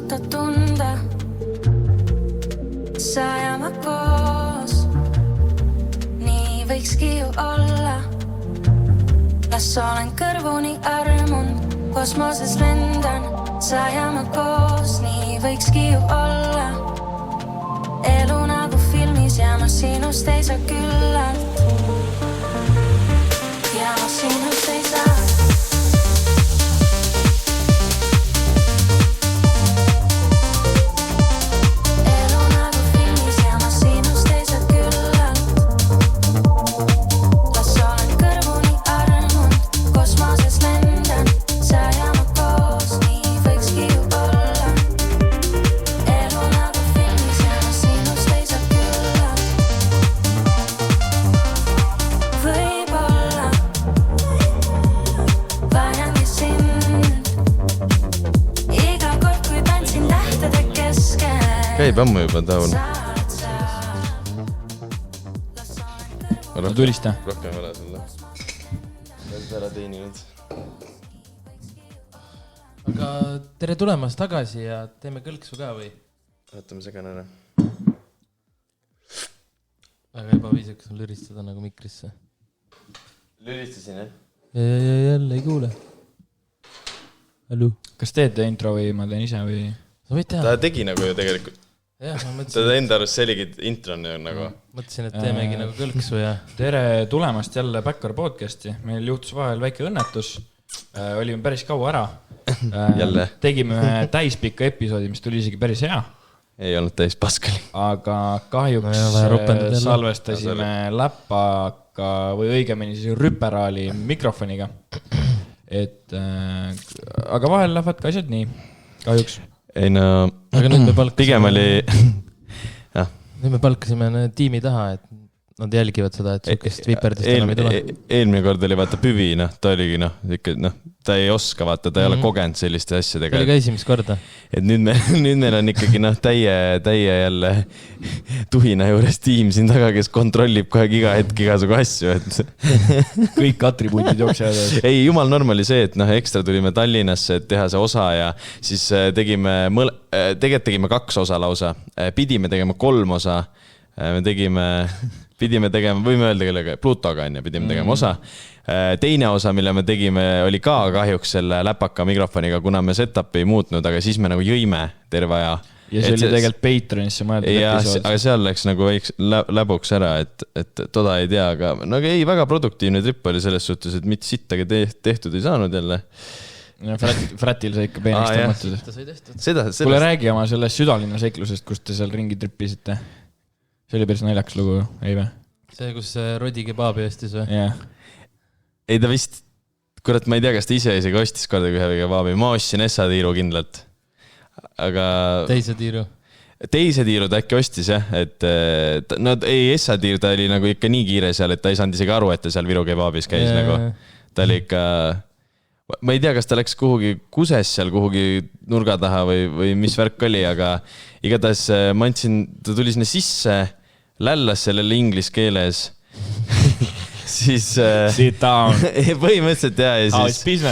suuta tunda. Sa ja ma koos, nii võikski ju olla. Las olen kõrvuni armunud, kosmoses lendan. Sa ja ma koos, nii võikski ju olla. Elu nagu filmis ja ma sinust ei saa küllalt. Ja ma sinust ei saa. Käib ammu juba taun. Tulista. Rohkem ei ole sulle. Oled ära teeninud. Aga tere tulemast tagasi ja teeme kõlksu ka või? Võtame segan ära. Väga ebaviisakas on lüristada nagu mikrisse. Lüristasin, jah? Ja jälle ei kuule. Hallu. Kas teete intro või ma teen ise või? Sa võid teha. Ta tegi nagu ju tegelikult. Jah, ma mõtlesin. Ta enda arvest seligi introni on nagu. Mõtlesin, et teemegi nagu kõlksu ja... Tere tulemast jälle Backar podcasti. Meil juhtus vahel väike õnnetus. Olime päris kaua ära. Jälle. Tegime täispikka episoodi, mis tuli isegi päris hea. Ei olnud täis paskali. Aga kahjuks salvestasime läpaka või õigemini siis rüperaali mikrofoniga. Aga vahel lähevad ka asjad nii. Kahjuks. Ei no, aga nüüd me palkasime, pigem oli... Nüüd me palkasime tiimi taha, et nad jälgivad seda, et sukest viperdist enam ei tule. Eelmine kord oli vaata Püvi, ta oligi ta ei oska vaata, ta ei ole kogenud selliste asjadega. See oli ka esimest korda. Et nüüd meil on ikkagi täie jälle tuhina juures tiim siin taga, kes kontrollib kohe iga hetk igasugu asju. Kõik atribuutid jooksevad. Ei, jumal normal oli see, et ekstra tulime Tallinnasse, et teha see osa ja siis tegelikult tegime 2 osa lausa. Pidime tegema 3 osa. Pidime tegema, võime öelda kellega, Plutoga on ja pidime tegema osa. Teine osa, mille me tegime, oli ka kahjuks selle läpaka mikrofoniga, kuna me setup ei muutnud, aga siis me nagu jõime terve aja. Ja see oli tegelikult Patreonisse mõeldud episood. Aga seal läks nagu läbuks ära, et toda ei tea, aga ei, väga produktiivne trip oli selles suhtes, et mitte sittagi tehtud ei saanud jälle. Fratil sai ikka peenist tõmmatud. Kuule räägi oma sellest südalinna seiklusest, kus te seal ringi tripisite. See oli päris naljaks lugu, ei või? See, kus Rodi kebaabi ostis või? Jah. Ei ta vist, kurat, ma ei tea, kas ta ise isegi ostis kordagi ühe kebaabi. Ma ostsin Essa-tiiru kindlalt. Aga... Teise tiiru ta äkki ostis, jah. Essa-tiir ta oli nagu ikka nii kiire seal, et ta ei saanud isegi aru, et ta seal Viru kebaabis käis. Ta oli ikka... Ma ei tea, kas ta läks kuhugi kuses seal, kuhugi nurga taha või mis värk oli, aga igatahes ma andsin, ta tuli sinna sisse, lällas sellele inglis keeles, siis... Sit down. Põhimõtteliselt jah, ja siis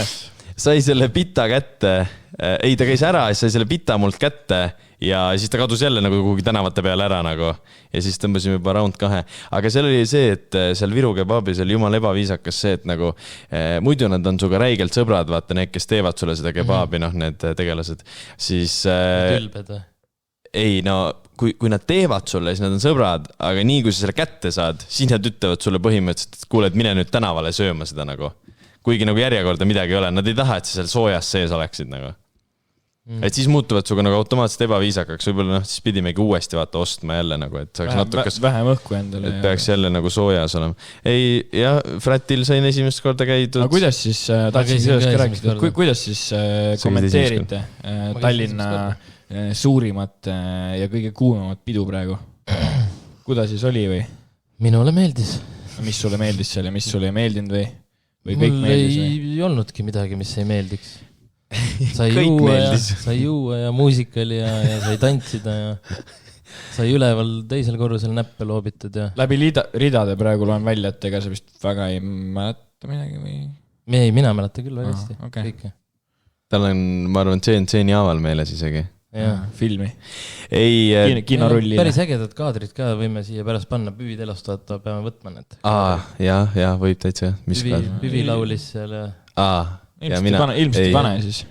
sai selle pita kätte, ei ta käis ära, siis sai selle pita mult kätte ja siis ta kadus jälle nagu kuhugi tänavate peale ära nagu ja siis tõmbasime juba round 2. Aga seal oli see, et seal Viru kebaabis oli jumal ebaviisakas see, et nagu muidu nad on suga räigelt sõbrad, vaata need, kes teevad sulle seda kebaabi, need tegelased, siis... Tülbed või? Ei, no kui nad teevad sulle, siis nad on sõbrad, aga nii kui sa selle kätte saad, siis nad ütlevad sulle põhimõtteliselt, et kuule, et mine nüüd tänavale sööma seda nagu. Kuigi nagu järjekorda midagi ei ole, nad ei taha, et sa seal soojas sees oleksid nagu. Et siis muutuvad suga nagu automaatselt ebaviisakaks, võib-olla siis pidimegi uuesti vaata ostma jälle nagu, et saaks natukas... Vähem õhku endale. Et peaks jälle nagu soojas olema. Ei, jah, Fratil sain esimest korda käidud. Aga kuidas siis, kuidas siis kommenteerite Tallinna suurimat ja kõige kuumamat pidu praegu? Kuidas siis oli või? Minule meeldis. Mis sulle meeldis seal ja mis sulle ei meeldinud või? Mul ei olnudki midagi, mis ei meeldiks. Sai juua ja muusikali ja sai tantsida ja sai üleval teisel korrusel näppe loobitud ja... Läbi ridade praegu loen välja, et ega sa vist väga ei mäleta midagi või? Mina mäleta küll väga hästi. Okay. Tal on, ma arvan, CNC-ni aaval meeles isegi. filmi. Ei, kinorulli. Päris ägedad kaadrid ka võime siia pärast panna, Püvi telust vaata, peame võtma need. Ja, võib täitsa. Püvi laulis seal ja... Ilmselt ei pane siis.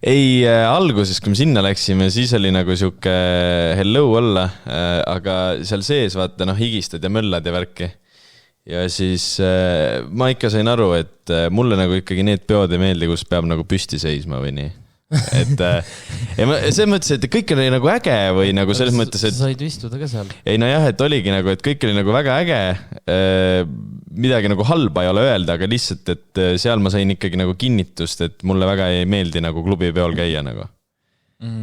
Ei, alguses, kui me sinna läksime, siis oli nagu siuke hello olla, aga seal sees vaata, higistad ja möllad ja värki. Ja siis ma ikka sain aru, et mulle nagu ikkagi need peod ei meeldi, kus peab nagu püsti seisma või nii. Et ja selles mõttes, et kõik oli nagu äge või nagu selles mõttes, et said istuda ka seal. Ei et oligi nagu, et kõik oli nagu väga äge, midagi nagu halba ei ole öelda, aga lihtsalt, et seal ma sain ikkagi nagu kinnitust, et mulle väga ei meeldi nagu klubi peol käia nagu.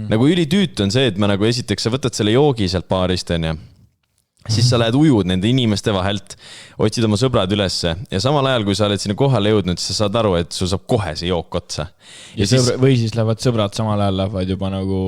Nagu ülitüüt on see, et ma nagu esiteks sa võtad selle joogi sealt baarist on ja siis sa lähed ujud nende inimeste vahelt, otsid oma sõbrad ülesse ja samal ajal, kui sa oled sinna kohale jõudnud, siis sa saad aru, et sul saab kohe see jook otsa. Või siis lähevad sõbrad samal ajal lähevad juba nagu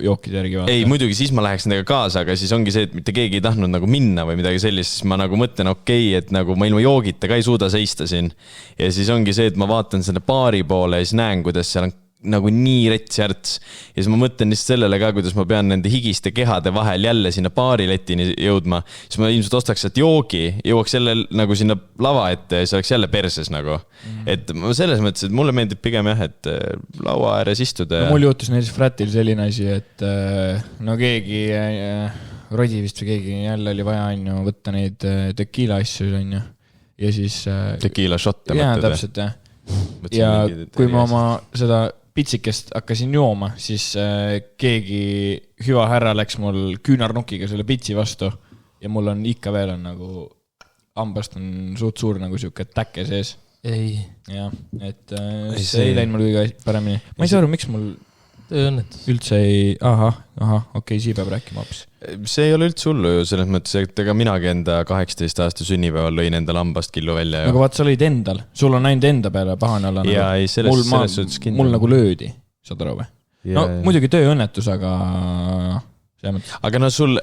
jookide järgi vaata. Ei, muidugi siis ma läheks nendega kaasa, aga siis ongi see, et mitte keegi ei tahtnud nagu minna või midagi sellist, siis ma nagu mõtlen, et nagu ma ilma joogita ka ei suuda seista siin. Ja siis ongi see, et ma vaatan selle baari poole ja siis näen, kuidas seal on nagu nii rets järts. Ja siis ma mõtlen lihtsalt sellele ka, kuidas ma pean nende higiste kehade vahel jälle sinna baariletini jõudma. Siis ma ilmselt ostaks sealt joogi, jõuaks jälle nagu sinna lava ette ja see oleks jälle perses nagu. Et selles mõttes, et mulle meeldib pigem et laua ääres istuda. Mul juhtus näiteks Fratil selline asi, et keegi, Rodi vist või keegi jälle oli vaja võtta neid tequila asju ja siis... Tequila shotte mõtled? Jaa, täpselt, jah. Ja kui ma oma seda pitsikest hakkasin jooma, siis keegi hüva härra läks mul küünarnukiga selle pitsi vastu ja mul on ikka veel on nagu hambast on suht suur nagu siuke täkke sees. Ei. Ja, et see ei läinud mul kõige paremini. Ma ei saa aru, miks mul tööõnnetus üldse ei... okei, siia peab rääkima hoopis. See ei ole üldse hullu ju selles mõttes, et ega minagi enda 18 aasta sünnipäeval lõin enda lambast killu välja. Aga vaat sa lõid endal, sul on ainult enda peale pahane olla. Ja ei, selles suhtes kindel. Mul nagu löödi, saad aru või? Muidugi tööõnnetus, aga... Aga sul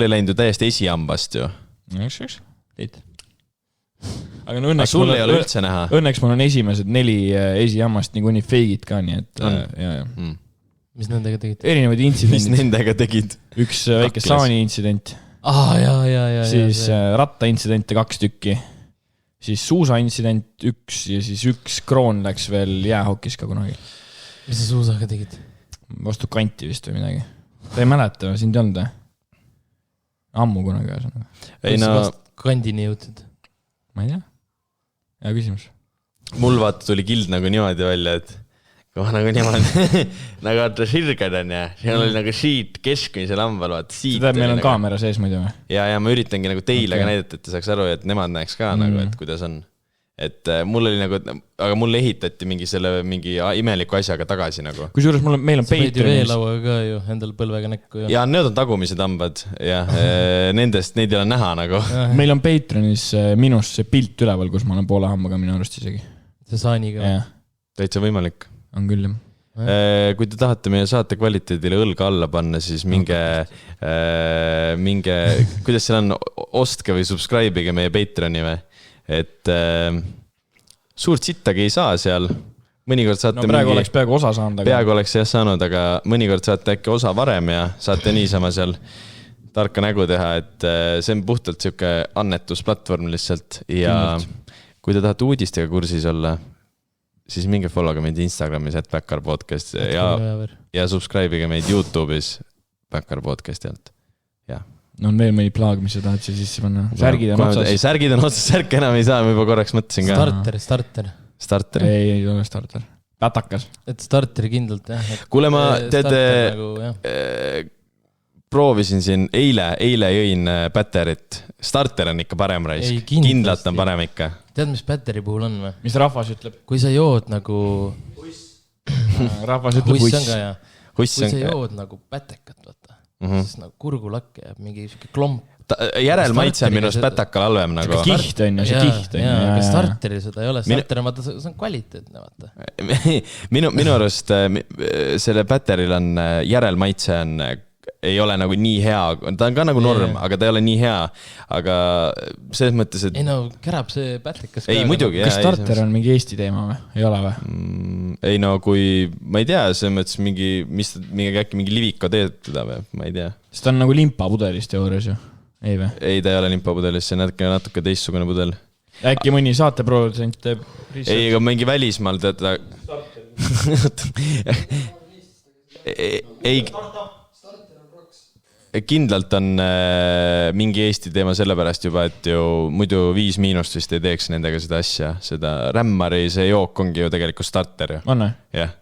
ei läinud ju täiesti esihambast ju. Teid. Aga õnneks sul ei ole üldse näha. Õnneks mul on esimesed 4 esihammast niikuinii feigid ka, nii et... Mis nendega tegid? Erinevaid intsidendid. Mis nendega tegid? Üks väike saani intsident. Siis ratta intsidente 2 tükki. Siis suusa intsident 1 ja siis 1 kroon läks veel jäähokis ka kunagi. Mis sa suusaga tegid? Vastu kanti vist või midagi. Ta ei mäleta, sind ei olnud. Ammu kunagi. Vast kandini jõudsid? Ma ei tea. Hea küsimus. Mul vaata tuli kild nagu niimoodi välja, et kui ma nagu niimoodi nagu vaata sirged on ja siin oli nagu siit keskmise lambal vaata siit. Seda meil on nagu... kaamera sees muidu või? Ja ma üritangi nagu teile ka näidata, et te saaks aru, et nemad näeks ka nagu, et kuidas on. Et mul oli nagu, aga mulle ehitati mingi imeliku asjaga tagasi nagu. Kusjuures meil on Patreonis. Sa võid veelauaga ka ju endal põlvega näkku. Ja need on tagumised hambad ja nendest neid ei ole näha nagu. Meil on Patreonis minus see pilt üleval, kus ma olen poole hambaga minu arust isegi. See saaniga. Täitsa võimalik. On küll, jah. Kui te tahate meie saate kvaliteedile õlga alla panna, siis minge, kuidas seal on, ostke või subscribe'ige meie Patreoni või? Et suurt sittagi ei saa seal. Mõnikord saate praegu oleks peaaegu osa saanud. Peaaegu oleks jah saanud, aga mõnikord saate äkki osa varem ja saate niisama seal tarka nägu teha, et see on puhtalt siuke annetusplatvorm lihtsalt ja kui te tahate uudistega kursis olla, siis minge follow'ga meid Instagramis @backarpodcast ja subscribe'iga meid YouTube'is Backarpodcasti alt. On veel mõni plaag, mis sa tahad siia sisse panna? Särgid on otsas. Ei, särgid on otsas, särk enam ei saa, ma juba korraks mõtlesin ka. Starter. Ei ole starter. Pätakas. Et starteri kindlalt, jah. Kuule, ma proovisin siin, eile jõin Päterit. Starter on ikka parem rais. Kindlalt on parem ikka. Tead, mis Päteri puhul on või? Mis rahvas ütleb? Kui sa jood nagu... Rahvas ütleb huss. Kui sa jood nagu pätekat, vaata. Siis nagu kurgulakke jääb mingi klomp. Järelmaitse on minust pätakal halvem nagu. Kiht on ju, see kiht on ju. Aga starteri seda ei ole. Starter on, vaata, see on kvaliteetne, vaata. Minu arust selle Päteril on järelmaitse on ei ole nagu nii hea, ta on ka nagu norm, aga ta ei ole nii hea, aga selles mõttes, et... Ei no, kärab see pätlikas ka. Ei, muidugi, kas starter on mingi Eesti teema või? Ei ole või? Ei no, kui, ma ei tea, selles mõttes äkki mingi liviko teed teda või, ma ei tea. Sest ta on nagu limpapudelis teoorias ju, ei või? Ei, ta ei ole limpapudelis, see on natuke teistsugune pudel. Äkki mõni saateprodutsent teeb... Ei, aga mingi välismaal teda... ei... Kindlalt on mingi Eesti teema sellepärast juba, et ju muidu 5 miinust vist ei teeks nendega seda asja. Seda rämmari, see jook ongi ju tegelikult starter ju. On või? Jah.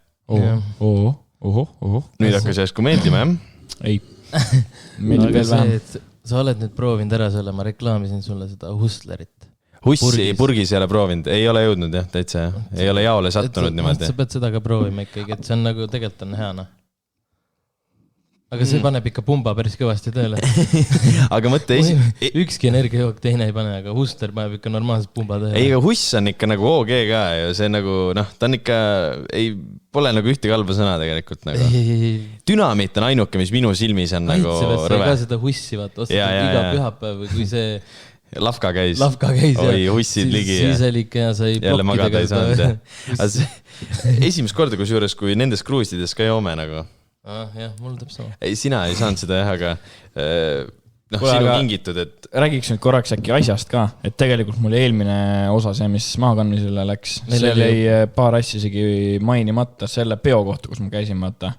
Nüüd hakkas järsku meeldima, jah? Ei. Meeldib veel vähem. Sa oled nüüd proovinud ära selle, ma reklaamisin sulle seda Hustlerit. Hussi purgis ei ole proovinud, ei ole jõudnud jah, täitsa jah. Ei ole jaole sattunud niimoodi. Sa pead seda ka proovima ikkagi, et see on nagu tegelikult on hea, noh. Aga see paneb ikka pumba päris kõvasti tööle. Aga mõtte ükski energiajook teine ei pane, aga Hustler paneb ikka normaalselt pumba tööle. Ei, aga Huss on ikka nagu OG ka ja see nagu, noh, ta on ikka, pole nagu ühtegi halba sõna tegelikult nagu. Dünamiit on ainuke, mis minu silmis on nagu rõve. Sai ka seda Hussi, vaata, ostad iga pühapäev või kui see... Lafka käis. Oi, Hussid ligi. Siis oli ikka ja sai jälle magada ei saanud. Esimest korda kusjuures, kui nendes kruusides ka joome nagu. Jah, mul teeb sama. Ei, sina ei saanud seda jah, aga sinu kingitud, et... Räägiks nüüd korraks äkki asjast ka, et tegelikult mul eelmine osa see, mis maakandmisele läks, see oli paar asja isegi mainimata selle peo kohta, kus ma käisin, vaata.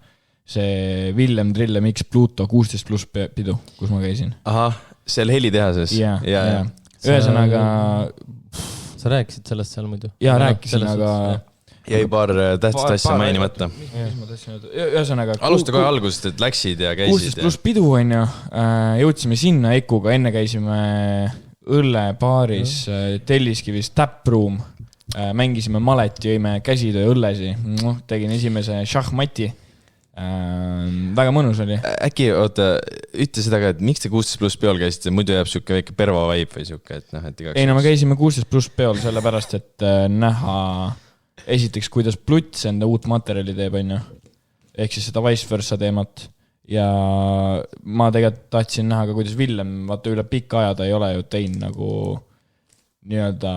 See Villem Trillem X Pluto 16+ pidu, kus ma käisin. Ahah, seal helitehases. Ja. Ühesõnaga... Sa rääkisid sellest seal muidu? Jaa, rääkisin, aga... Jäi paar tähtsat asja mainimata. Ühesõnaga... Alusta kohe algusest, et läksid ja käisid. 16+ pidu on ju. Jõudsime sinna Ekuga, enne käisime õllepaaris Telliskivis Taproom. Mängisime maleti, jõime käsitöö õllesi. Tegin esimese šahmati. Väga mõnus oli. Äkki, oota, ütle seda ka, et miks te 16+ peol käisite, muidu jääb siuke väike perva vaip või siuke, et noh, et igaks... Ei no, me käisime 16+ peol sellepärast, et näha esiteks, kuidas Pluts enda uut materjali teeb, on ju. Ehk siis seda vice versa teemat. Ja ma tegelikult tahtsin näha ka, kuidas Villem, vaata üle pikka aja ta ei ole ju teinud nagu nii-öelda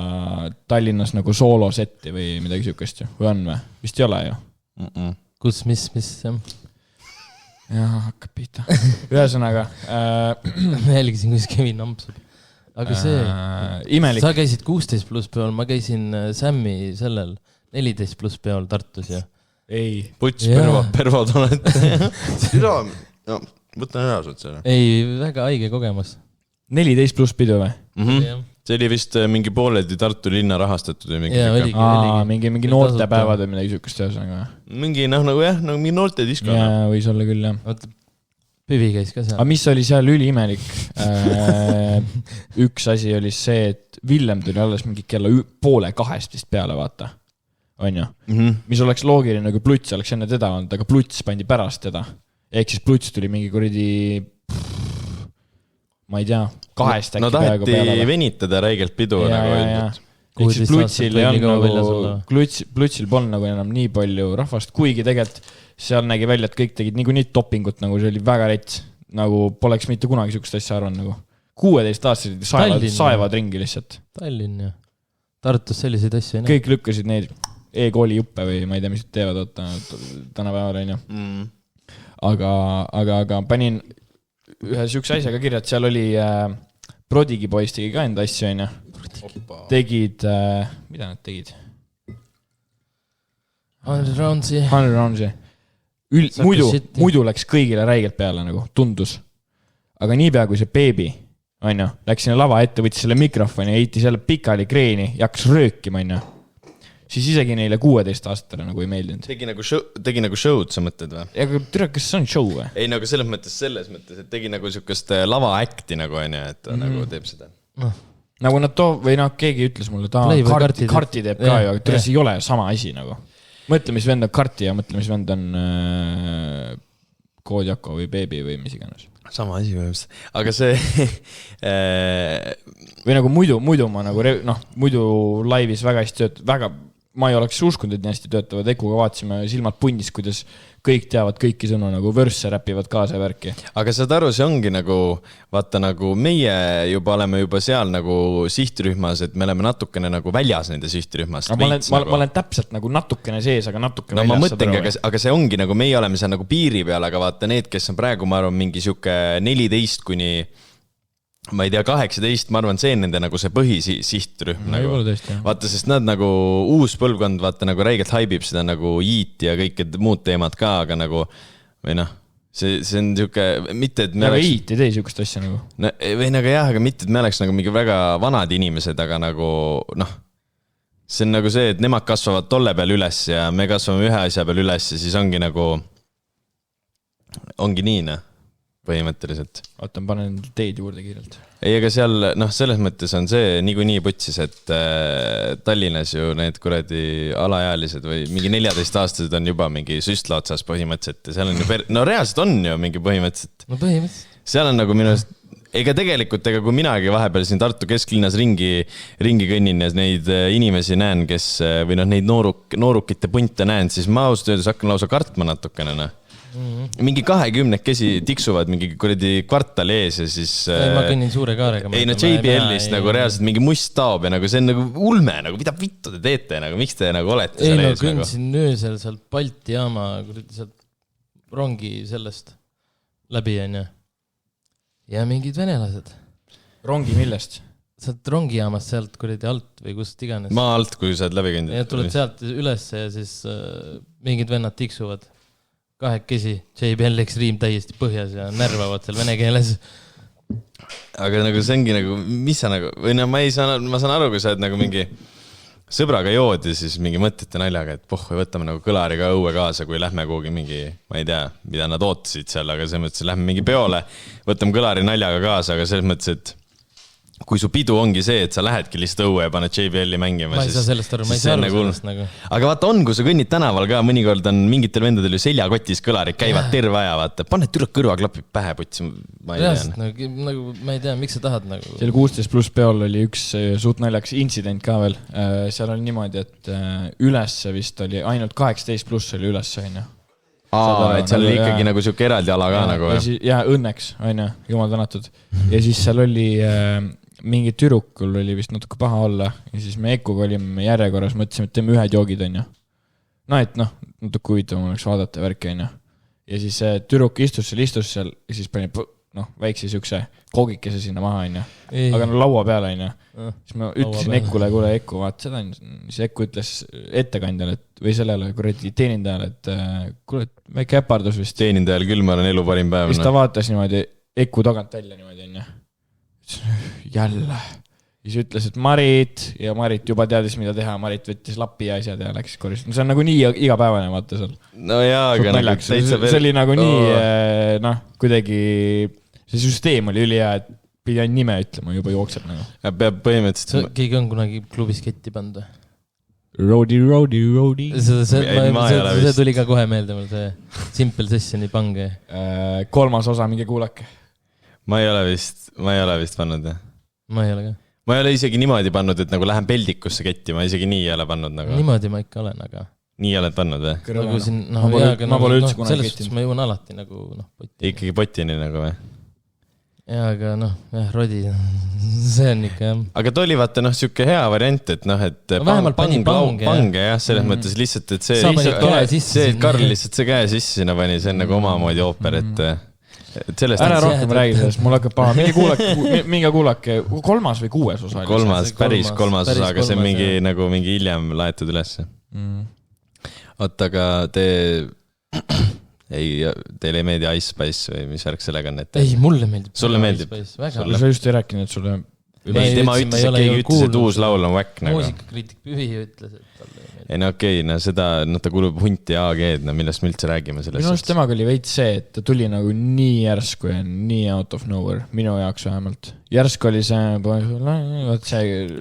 Tallinnas nagu soolosetti või midagi siukest ju. Või on või? Vist ei ole ju. Kus, mis? Jah, hakkab pihta. Ühesõnaga. Ma jälgisin, kus Kevin ampsub. Aga see... Imelik. Sa käisid 16+ peol, ma käisin Sammi sellel 14+ peol Tartus ja... Ei. Puts, pervo tonet. No, võtan ära sult selle. Ei, väga haige kogemus. 14+ pidu või? See oli vist mingi pooledi Tartu linna rahastatud või mingi... mingi noortepäevad või midagi sükust ühesõnaga. Mingi, nagu jah, nagu mingi noorte disko. Jaa, võis olla küll, jah. Püvi käis ka seal. Aga mis oli seal üliimelik? Üks asi oli see, et Villem tuli alles mingi kella 1:30 vist peale, vaata. On ju? Mis oleks loogiline, kui Pluts oleks enne teda olnud, aga Pluts pandi pärast teda. Ehk siis Pluts tuli mingi kuradi... Ma ei tea, 2 äkki peaaegu peale. No taheti venitada räigelt pidu nagu öeldud. Ehk siis Plutsil ei olnud nagu... Plutsil polnud nagu enam nii palju rahvast, kuigi tegelikult seal nägi välja, et kõik tegid nii toppingut, nagu see oli väga rets. Nagu poleks mitte kunagi sükust asja arvan nagu. 16-aastased saevad ringi lihtsalt. Tallinn ja Tartus selliseid asju ei näe. Kõik lükkasid neid e-kooli juppe või ma ei tea, mis teevad tänapäeval on ju. Aga panin ühe sükse asjaga kirja, et seal oli Prodigi poiss tegi ka enda asju, on ju. Tegid, mida nad tegid? 100 roundsi. 100 roundsi. Muidu läks kõigile räigelt peale, nagu tundus. Aga niipea kui see beebi, on ju, läks sinna lava ette, võttis selle mikrofoni, heiti selle pikali kreeni ja hakkas röökima, on ju. Siis isegi neile 16-aastatele nagu ei meeldinud. Tegi nagu show'd, sa mõtled või? Ja tere, kas see on show või? Ei, nagu selles mõttes, et tegi nagu sükast lava-acti nagu, on ju, et ta nagu teeb seda. Nagu nad või keegi ütles mulle, ta karti teeb ka ju, aga tere, see ei ole sama asi nagu. Mõtle, mis vend on karti ja mõtle, mis vend on Kodjako või Beebi või mis iganes. Sama asi või just. Aga see... või nagu muidu ma nagu, muidu laivis väga hästi töötab, väga ma ei oleks uskunud, et nii hästi töötavad. Ekuga vaatasime silmad pundis, kuidas kõik teavad kõiki sõnu, nagu vörsse räpivad kaasa värki. Aga saad aru, see ongi nagu, vaata nagu meie juba oleme juba seal nagu sihtrühmas, et me oleme natukene nagu väljas nende sihtrühmast. Ma olen täpselt nagu natukene sees, aga natukene väljas. No ma mõtlengi, aga see ongi nagu meie oleme seal nagu piiri peal, aga vaata need, kes on praegu, ma arvan, mingi siuke 14 kuni ma ei tea, 18, ma arvan, see on nende nagu see põhisihtrühm nagu. Vaata, sest nad nagu uus põlvkond, vaata nagu räigelt haibib seda nagu Yeet ja kõik muud teemad ka, aga nagu või noh, see on siuke, mitte et me aga Yeet ei tee siukest asja nagu no, või nagu jah, aga mitte et me oleks nagu mingi väga vanad inimesed, aga nagu noh, see on nagu see, et nemad kasvavad tolle peal üles ja me kasvame ühe asja peal üles ja siis ongi nagu ongi nii, noh põhimõtteliselt. Oota, ma panen teid juurde kiirelt. Ei, aga seal, noh, selles mõttes on see niikuinii putsis, et Tallinnas ju need kuradi alaealised või mingi 14-aastased on juba mingi süstla otsas põhimõtteliselt ja seal on ju, no reaalselt on ju mingi põhimõtteliselt. No põhimõtteliselt. Seal on nagu minu ega tegelikult, ega kui minagi vahepeal siin Tartu kesklinnas ringi kõnnin ja neid inimesi näen, kes või noh, neid noorukite punte näen, siis ma ausalt öeldes hakkan lausa kartma natukene, noh. Mingi 20-kesi tiksuvad mingi kuradi kvartali ees ja siis ma kõnnin suure kaarega. Ei no JBL-ist nagu reaalselt mingi must taob ja nagu see on nagu ulme, nagu mida vittu te teete, nagu miks te nagu olete seal ees? Ei no kõndsin öösel sealt Balti jaama, sealt rongi sellest läbi onja. Ja mingid venelased. Rongi millest? Sealt rongijaamast sealt kuradi alt või kust iganes. Maa alt, kui sa oled läbi kõndid. Ja tuled sealt üles ja siis mingid vennad tiksuvad. 2 JBL Extreme täiesti põhjas ja närvavad seal vene keeles. Aga nagu see ongi nagu, mis sa nagu, või no ma saan aru, kui sa oled nagu mingi sõbraga jood ja siis mingi mõtlete naljaga, et võtame nagu kõlariga õue kaasa, kui lähme kuhugi mingi, ma ei tea, mida nad ootasid seal, aga selles mõttes, et lähme mingi peole, võtame kõlari naljaga kaasa, aga selles mõttes, et kui su pidu ongi see, et sa lähedki lihtsalt õue ja paned JBL-i mängima. Ma ei saa sellest aru, ma ei saa aru sellest nagu. Aga vaata on, kui sa kõnnid tänaval ka, mõnikord on mingitel vendadel ju seljakotis kõlarid, käivad terve aja, vaata. Paned türa kõrvaklapid pähe, putsi, ma ei tea. Nagu, ma ei tea, miks sa tahad nagu. Seal 16+ peol oli üks suht naljaks intsident ka veel. Seal oli niimoodi, et ülesse vist oli, ainult 18+ oli ülesse, on ju. Et seal oli ikkagi nagu siuke eraldi ala ka nagu. Ja õnneks, on ju, jumal tänatud. Ja siis seal oli mingi tüdrukul oli vist natuke paha olla ja siis me Ekuga olime järjekorras, mõtlesime, et teeme ühed joogid, on ju. No, et noh, natuke huvitavam oleks vaadata värki, on ju. Ja siis tüdruk istus seal ja siis pani väikse siukse koogikese sinna maha, on ju. Aga no laua peale, on ju. Siis ma ütlesin Ekule, kuule Eku, vaat seda on. Siis Eku ütles ettekandjale või sellele kuradi teenindajale, et kuule, väike äpardus vist. Teenindajal küll, ma olen elu parim päev. Siis ta vaatas niimoodi Eku tagant välja niimoodi, on ju. Jälle. Siis ütles, et Marit ja Marit juba teadis, mida teha. Marit võttis lappi ja asjad ja läks korist. See on nagu nii igapäevane, vaata seal. No jaa, aga nagu täitsa veel. See oli nagu nii, kuidagi, see süsteem oli üli hea, et pidi ainult nime ütlema, juba jookseb nagu. Ja peab põhimõtteliselt. Keegi on kunagi klubis ketti pannud. Roadie. See tuli ka kohe meelde mul see Simple Sessioni pange. 3. osa, mingi kuulake. Ma ei ole vist pannud. Ma ei ole ka. Ma ei ole isegi niimoodi pannud, et nagu lähen peldikusse ketti, ma isegi nii ei ole pannud nagu. Niimoodi ma ikka olen, aga. Nii oled pannud või? Ma pole üldse kunagi selles suhtes ma jõuan alati nagu potini. Ikkagi potini nagu või? Jaa, aga Rodi, see on ikka jah. Aga ta oli vaata siuke hea variant, et et pange jah, selles mõttes lihtsalt, et see Karl lihtsalt see käe sisse sinna pani, see on nagu omamoodi ooper, et ära rohkem räägi sellest, mul hakkab paha. Mingi kuulake, 3. või 6. osa. 3., päris 3. osa, aga see on mingi hiljem laetud ülesse. Oota, aga teile ei meeldi Ice Spice või mis värk sellega on? Ei, mulle meeldib. Sulle meeldib? Sa just ei rääkinud, et sulle... Ei, tema ütles, et keegi ütles, et uus laul on väkk nagu. Muusikakriitik Pühi ütles, et talle ei meeldi. Ei no okei, seda, ta kuulub hunti ja AG-d, millest me üldse räägime sellest. Minu arust temaga oli veits see, et ta tuli nagu nii järsku ja nii out of nowhere, minu jaoks vähemalt. Järsku oli see...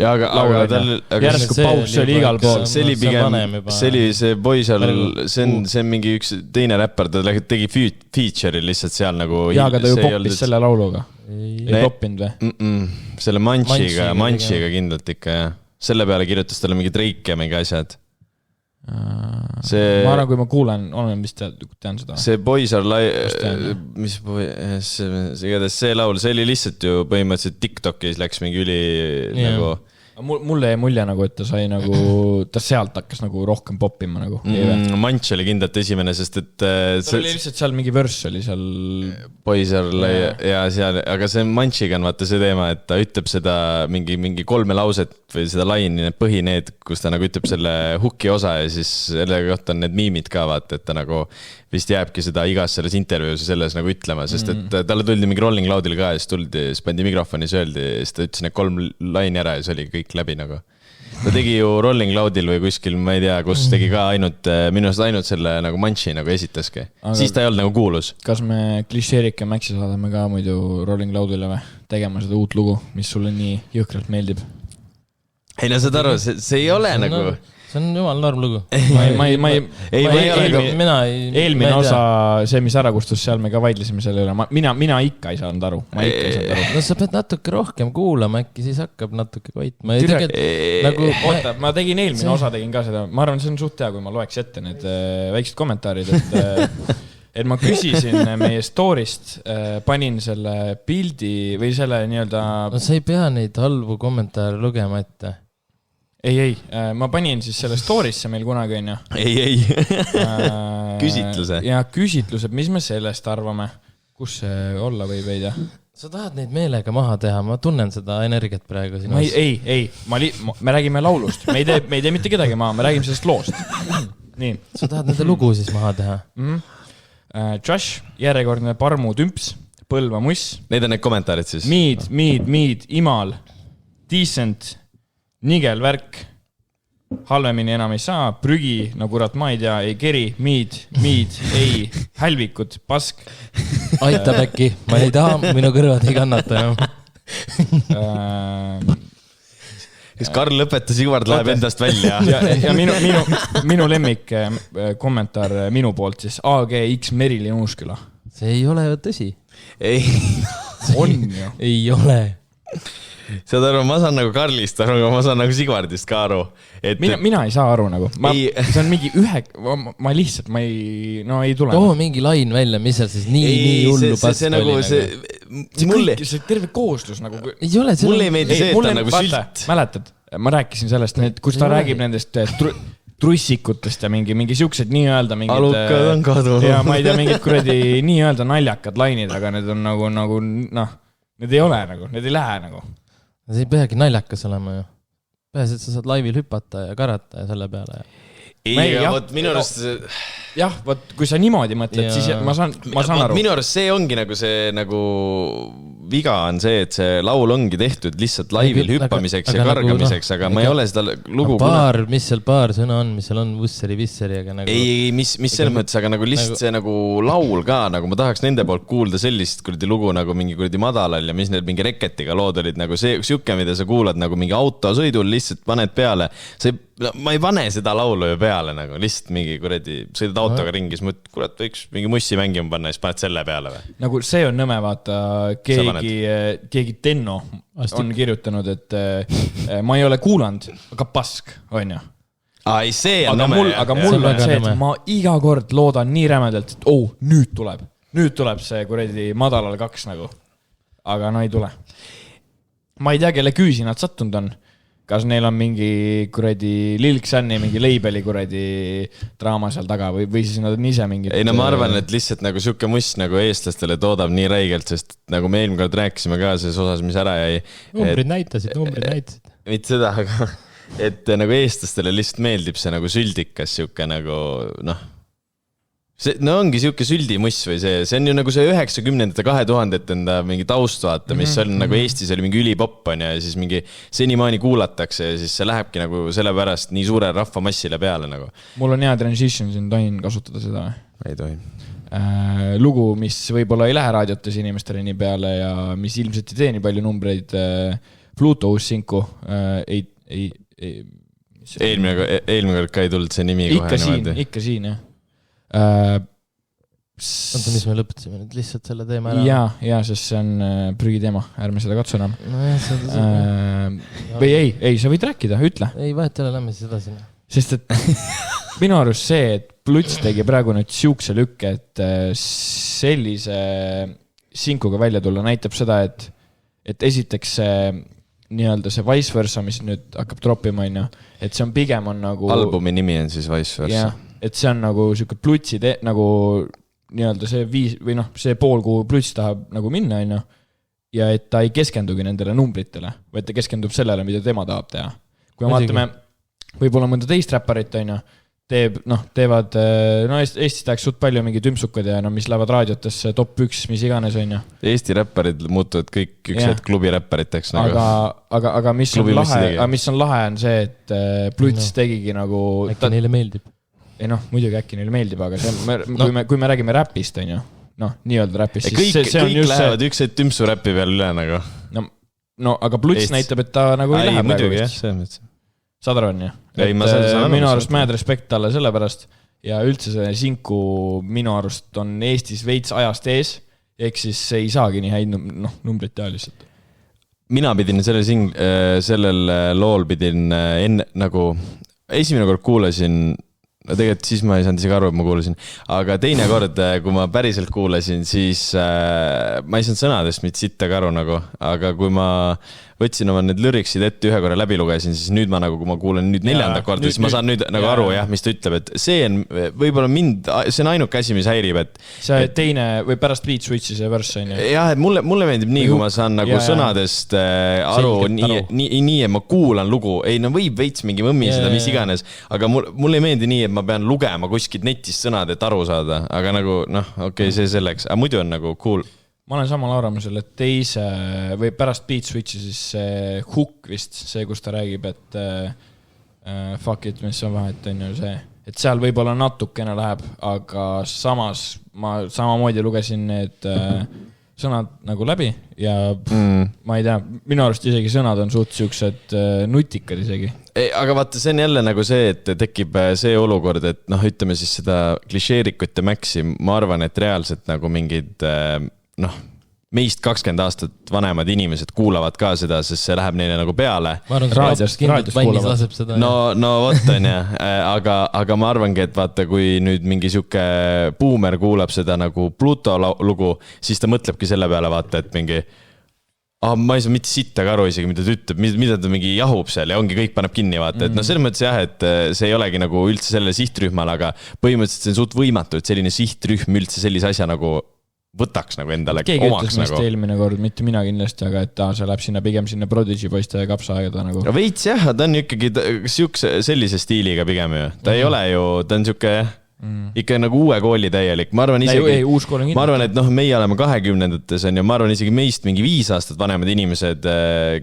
Ja aga järsku paus oli igal pool. See oli pigem, see pois all, see on mingi üks teine räppar, ta tegi feature'i lihtsalt seal nagu... Ja, aga ta ju poppis selle lauluga. Ei poppinud või? Selle Manchiga kindlalt ikka, jah. Selle peale kirjutas talle mingi Drake ja mingi asjad. ma arvan, kui ma kuulen, olen vist tean seda. See Boys Are mis see laul, see oli lihtsalt ju põhimõtteliselt TikTokis läks mingi üli nagu mulle jäi mulje nagu, et ta sai nagu, ta sealt hakkas nagu rohkem poppima nagu. Manch oli kindlalt esimene, sest et ta oli lihtsalt seal mingi vörss oli seal Poiserl ja seal, aga see Manchiga on vaata see teema, et ta ütleb seda mingi 3 lauset või seda laini, need, kus ta nagu ütleb selle hooki osa ja siis selle kohta on need miimid ka vaata, et ta nagu vist jääbki seda igas selles intervjuus ja selles nagu ütlema, sest et talle tuldi mingi Rolling Loudil ka ja siis pandi mikrofonis öeldi ja siis ta ütles need 3 laini ära ja see oli kõik läbi nagu. Ta tegi ju Rolling Loudil või kuskil, ma ei tea, kus tegi ka minu ainult selle nagu Manchi nagu esitaski. Aga siis ta ei olnud nagu kuulus. Kas me klišeerike Maxi saadame ka muidu Rolling Loudile või tegema seda uut lugu, mis sulle nii jõhkralt meeldib? Ei no saad aru, see ei ole nagu... See on jumal norm lugu. Eelmine osa, see, mis ära kustus seal, me ka vaidlesime selle üle. Mina ikka ei saanud aru. No sa pead natuke rohkem kuulama, äkki siis hakkab natuke koitma. Oota, ma tegin eelmine osa, tegin ka seda. Ma arvan, see on suht hea, kui ma loeks ette need väiksed kommentaarid, et ma küsisin meie story'st, panin selle pildi või selle nii-öelda... No sa ei pea neid halvu kommentaare lugema ette. Ei, ma panin siis selle story'sse meil kunagi on ju. Ei. Küsitluse. Ja küsitlused, mis me sellest arvame? Kus see olla võib ei tea? Sa tahad neid meelega maha teha, ma tunnen seda energiat praegu sinu. Ei, me räägime laulust. Me ei tee mitte kedagi maha, me räägime sellest loost. Nii. Sa tahad nende lugu siis maha teha? Josh, järjekordne parmu tümps, Põlva muss. Need on need kommentaarid siis. Mead, imal, decent, nigel värk, halvemini enam ei saa, prügi, no kurat, ma ei tea, ei keri, mead, ei, hälvikud, pask. Aitab äkki, ma ei taha, minu kõrvad ei kannata enam. Kas Karl lõpetas, Ivard läheb endast välja. Ja minu lemmik kommentaar minu poolt siis AGX Merilin Uusküla. See ei ole ju tõsi. Ei. On ju. Ei ole. Saad aru, ma saan nagu Karlist aru, ma saan nagu Sigvardist ka aru. Mina ei saa aru nagu. See on mingi ma lihtsalt, ei tule. Too mingi lain välja, mis seal siis nii hullu pask oli. See terve kooslus nagu. Ei ole, mulle ei meeldi see, et ta nagu sült. Mäletad, ma rääkisin sellest, kus ta räägib nendest trussikutest ja mingi siuksed nii-öelda mingid... Alukad on kadunud. Ja ma ei tea, mingid kuradi nii-öelda naljakad lainid, aga need on nagu need ei ole nagu, need ei lähe nagu. See ei peagi naljakas olema ju. Peas, et sa saad laivil hüpata ja karata ja selle peale. Ei, aga võt minu arust... Jah, võt kui sa niimoodi mõtled, siis ma saan aru. Minu arust see ongi nagu see nagu viga on see, et see laul ongi tehtud lihtsalt laivil hüppamiseks ja kargamiseks, aga ma ei ole seda lugu... Mis seal paar sõna on, mis seal on vusseri-visseri, aga nagu... Ei, mis selles mõttes, aga nagu lihtsalt see nagu laul ka, nagu ma tahaks nende poolt kuulda sellist kuradi lugu nagu mingi kuradi madalal ja mis need mingi reketiga lood olid, nagu see siuke, mida sa kuulad nagu mingi autosõidul, lihtsalt paned peale. Ma ei pane seda laulu ju peale nagu, lihtsalt mingi kuradi sõidad autoga ringis, kurat, võiks mingi mussi mängima panna ja siis paned selle peale või? Nagu see on nõme, vaata, keegi Tenno on kirjutanud, et ma ei ole kuulanud, aga pask, on ju. Ai, see on nõme. Aga mul on see, et ma iga kord loodan nii rämedalt, et nüüd tuleb see kuradi madalal 2 nagu. Aga no ei tule. Ma ei tea, kelle küüsi nad sattunud on. Kas neil on mingi kuradi Lilksani, mingi leibeli kuradi draama seal taga või siis nad on ise mingid... Ei no ma arvan, et lihtsalt nagu siuke muss nagu eestlastele toodab nii räigelt, sest nagu me eelmine kord rääkisime ka selles osas, mis ära jäi. Numbrid näitasid. Mitte seda, aga et nagu eestlastele lihtsalt meeldib see nagu süldikas siuke nagu see ongi siuke süldimuss või see on ju nagu see 90-ndate 2000-enda mingi taust vaata, mis on nagu Eestis oli mingi ülipopp on ja siis mingi senimaani kuulatakse ja siis see lähebki nagu sellepärast nii suure rahvamassile peale nagu. Mul on hea transition, siin tohin kasutada seda või? Ei tohi. Lugu, mis võib-olla ei lähe raadiotes inimestele nii peale ja mis ilmselt ei tee nii palju numbreid, Pluto uus sinku, eelmine kord ka ei tulnud see nimi kohe. Ikka siin, jah. Oota, mis me lõpetasime nüüd lihtsalt selle teema ära? Ja, sest see on prügi teema, ärme seda katsu enam. Või ei, sa võid rääkida, ütle. Ei, vahet jälle, lähme siis edasi. Sest et minu arust see, et Pluts tegi praegu nüüd siukse lükke, et sellise sinkuga välja tulla näitab seda, et esiteks see nii-öelda see Vice Versa, mis nüüd hakkab troppima, et see on pigem on nagu... Albumi nimi on siis Vice Versa. Et see on nagu siuke Plutsi nagu nii-öelda see see pool, kuhu Pluts tahab nagu minna, ja et ta ei keskendugi nendele numbritele, vaid ta keskendub sellele, mida tema tahab teha. Kui me vaatame võib-olla mõnda teist räpparit, teevad, Eestis tahaks suht palju mingi tümpsukad ja mis lähevad raadiotesse top 1, mis iganes on. Eesti räpparid muutuvad kõik üks hetk klubiräppariteks. Nagu. Aga mis on lahe on see, et Pluts tegigi nagu... Äkki neile meeldib. Ei muidugi äkki neile meeldib, aga see, kui me räägime räpist, nii-öelda räpist, siis see on just lähevad üks hetk tümpsu räppi peal üle nagu. Aga Pluts näitab, et ta nagu ei lähe praegu vist. Saad aru on, minu arust mad respekt talle sellepärast ja üldse see sinku minu arust on Eestis veits ajast ees, ehk siis ei saagi nii häid numbrit teha lihtsalt. Mina pidin sellel lool pidin enne nagu esimene kord kuulasin, tegelikult siis ma ei saanud isegi aru, et ma kuulasin, aga teine kord, kui ma päriselt kuulasin, siis ma ei saanud sõnadest mitte sittagi aru nagu, aga kui ma võtsin oma need lüriksid ette ühe korra läbi lugesin, siis nüüd ma nagu, kui ma kuulen nüüd neljanda korda, siis ma saan nüüd nagu aru, mis ta ütleb, et see on võib-olla see on ainuke asi, mis häirib, et see teine või pärast Beat Switchi see värss on. Jah, et mulle meeldib nii, kui ma saan nagu sõnadest aru, nii, et ma kuulan lugu, võib veits mingi mõmmi seda, mis iganes, aga mulle ei meeldi nii, et ma pean lugema kuskilt netist sõnad, et aru saada, aga nagu, okei, see selleks, aga muidu on nagu cool. Ma olen samal arvamusel, et teise või pärast Beat Switchi siis see hook vist, see, kus ta räägib, et fuck it, mis on vahet, on ju see, et seal võib-olla natukene läheb, aga samas ma samamoodi lugesin need sõnad nagu läbi ja ma ei tea, minu arust isegi sõnad on suht siuksed nutikad isegi. Aga vaata, see on jälle nagu see, et tekib see olukord, et ütleme siis seda klišeerikut ja Maxi, ma arvan, et reaalselt nagu mingid meist 20 aastat vanemad inimesed kuulavad ka seda, sest see läheb neile nagu peale. Ma arvan, raadiost laseb seda. No vot on ja, aga ma arvangi, et vaata, kui nüüd mingi siuke boomer kuulab seda nagu Pluto lugu, siis ta mõtlebki selle peale, vaata, et mingi ma ei saa mitte sittaga aru isegi, mida ta ütleb, mida ta mingi jahub seal ja ongi kõik paneb kinni, vaata, et selles mõttes jah, et see ei olegi nagu üldse selle sihtrühmal, aga põhimõtteliselt see on suht võimatu, et selline sihtrühm üldse sellise asja nagu võtaks nagu endale keegi omaks. Keegi ütles eelmine kord, mitte mina kindlasti, aga et see läheb sinna pigem sinna Prodigy poiste kapsaaeda nagu. Veits jah, ta on ikkagi sellise stiiliga pigem ju. Ta ei ole ju, ta on siuke ikka nagu uue kooli täielik. Ma arvan et meie oleme 20-ndates on ja ma arvan isegi meist mingi 5 aastat vanemad inimesed,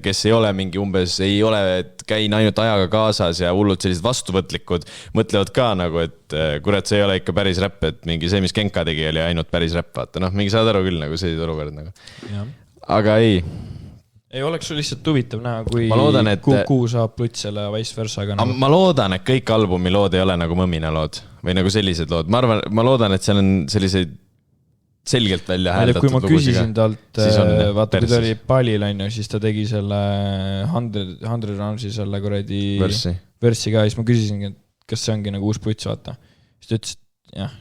kes ei ole mingi umbes, ei ole, et käin ainult ajaga kaasas ja hullud sellised vastuvõtlikud, mõtlevad ka nagu, et kurat, see ei ole ikka päris räpp, et mingi see, mis Genka tegi, oli ainult päris räpp, vaata. Mingi saad aru küll nagu sellised olukord nagu. Aga ei oleks lihtsalt huvitav näha, kui Kuku saab Plutsele Vice Versaga nagu. Ma loodan, et kõik albumi lood ei ole nagu mõmina lood või nagu sellised lood. Ma loodan, et seal on selliseid selgelt välja hääldatud lugusid. Kui ma küsisin talt, vaata, kui ta oli Palil, siis ta tegi selle 100 Roundsi selle kuradi versi ka, siis ma küsisin, kas see ongi nagu uus Pluts, vaata. Siis ta ütles, jah,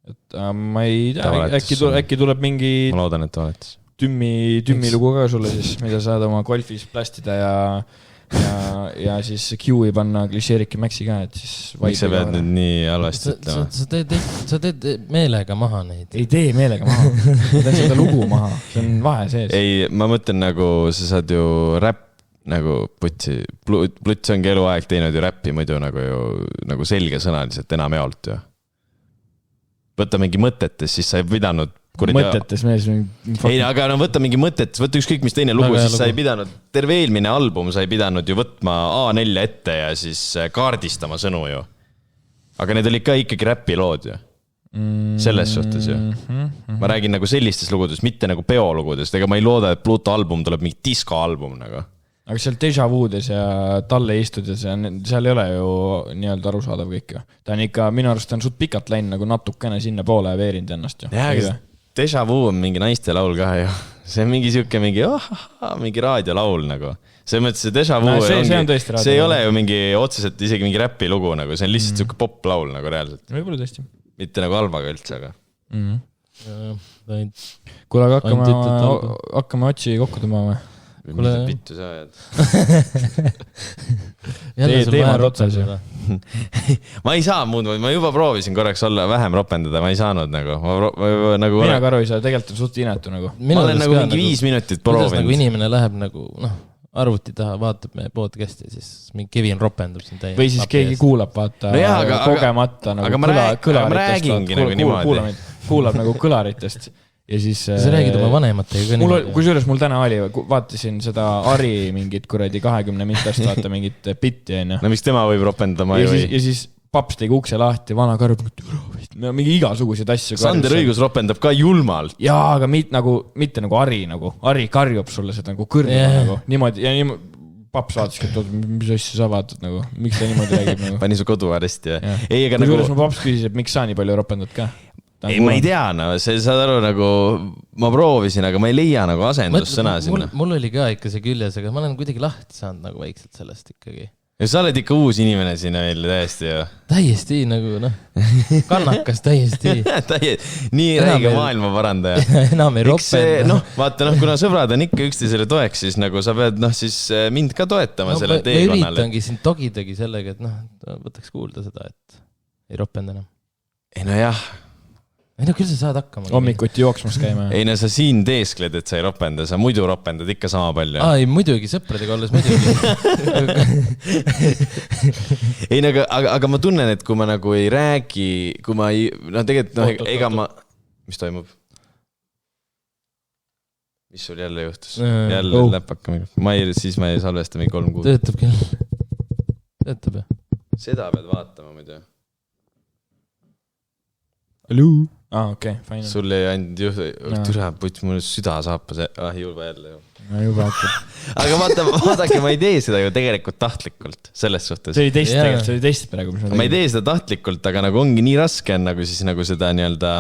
et ma ei tea, äkki tuleb mingi... Ma loodan, et oletas. Tümmi lugu ka sulle siis, mida saad oma golfis plastida ja siis Q-i panna klišeeriki Maxi ka, et siis... Miks sa pead nüüd nii halvasti ütlema? Sa teed meelega maha neid. Ei tee meelega maha, ma teen seda lugu maha, see on vahe sees. Ei, ma mõtlen nagu, sa saad ju räpp nagu Pluts ongi eluaeg teinud ju räppi muidu nagu selgesõnaliselt enam jaolt ju. Võta mingi mõtetes, siis sa ei pidanud mõtetes mees. Ei, aga võta mingi mõtetes, võta ükskõik mis teine lugu, siis sa ei pidanud, terve eelmine album sa ei pidanud ju võtma A4 ette ja siis kaardistama sõnu ju. Aga need olid ka ikkagi räppi lood ju. Selles suhtes ju. Ma räägin nagu sellistes lugudes, mitte nagu peolugudes, ega ma ei looda, et Pluto album tuleb mingi diskoalbum nagu. Aga seal Deja Vudes ja talle istudes ja seal ei ole ju nii-öelda arusaadav kõik ju. Ta on ikka, minu arust on suht pikalt läinud nagu natukene sinna poole ja veerinud ennast ju. Jah, Deja Vu on mingi naiste laul ka ju. see on mingi siuke mingi raadiolaul nagu. See mõttes see Deja Vu see ei ole ju mingi otseselt isegi mingi räpi lugu nagu, see on lihtsalt siuke poplaul nagu reaalselt. Võib-olla tõesti. Mitte nagu halvaga üldse, aga. Kuule, aga hakkame otsi kokku tõmbama. Mis sa pittu sa ajad? Teemad otsas ju. Ma ei saa muud, ma juba proovisin korraks olla vähem ropendada, ma ei saanud nagu. Mina ka aru ei saa, tegelikult on suht inetu nagu. Ma olen nagu mingi 5 minutit proovinud. Kuidas nagu inimene läheb nagu, arvuti taha, vaatab meie podcasti ja siis mingi Kevin ropendab siin täie. Või siis keegi kuulab, vaata, kogemata nagu kõlaritest. Kuulab nagu kõlaritest. Ja siis... Sa räägid oma vanematega. Kusjuures mul täna oli, vaatasin seda Ari mingit kuradi 20 mintast, vaata mingit bitti. No mis tema võib ropendada, ma ei või. Ja siis paps tegi ukse lahti, vana karjub, mingi igasuguseid asju. Sander Õigus ropendab ka julmalt. Jaa, aga mitte nagu Ari nagu. Ari karjub sulle seda nagu kõrva nagu. Niimoodi, ja paps vaataski, et mis asja sa vaatad nagu. Miks ta niimoodi räägib nagu? Pani su koduaresti ja. Kusjuures mu paps küsis, et miks sa nii palju ropendad ka? Ei, ma ei tea, see saad aru nagu, ma proovisin, aga ma ei leia nagu asendussõna sinna. Mul oli ka ikka see küljes, aga ma olen kuidagi lahti saanud nagu vaikselt sellest ikkagi. Ja sa oled ikka uus inimene sinna veel täiesti ju. Täiesti nagu, kannakas täiesti. Nii räige maailma parandaja. Enam ei ropenda. Vaata, kuna sõbrad on ikka üksteisele toeks, siis nagu sa pead siis mind ka toetama selle teekonnale. Ma üritangi sind togidagi sellega, et võtaks kuulda seda, et ei ropenda enam. Ei no jah. Ei no küll sa saad hakkama. Hommikuti jooksmas käima. Ei no sa siin teeskled, et sa ei ropenda, sa muidu ropendad ikka sama palju. Ei muidugi, sõpradega olles muidugi. Ei no aga ma tunnen, et kui ma nagu ei räägi, kui ma ei, tegelikult ega ma, mis toimub? Mis sul jälle juhtus? Jälle läpaka mingi. Siis ma ei salvesta mingi 3 kuud. Töötab küll. Töötab jah. Seda pead vaatama muidu. Hello. Okei, fine. Sul ei ainult türa, puts mul süda saapas. Juba jälle ju. Juba hakkab. Aga vaadake, ma ei tee seda ju tegelikult tahtlikult selles suhtes. See oli test tegelikult, see oli test praegu. Ma ei tee seda tahtlikult, aga nagu ongi nii raske on nagu siis nagu seda nii-öelda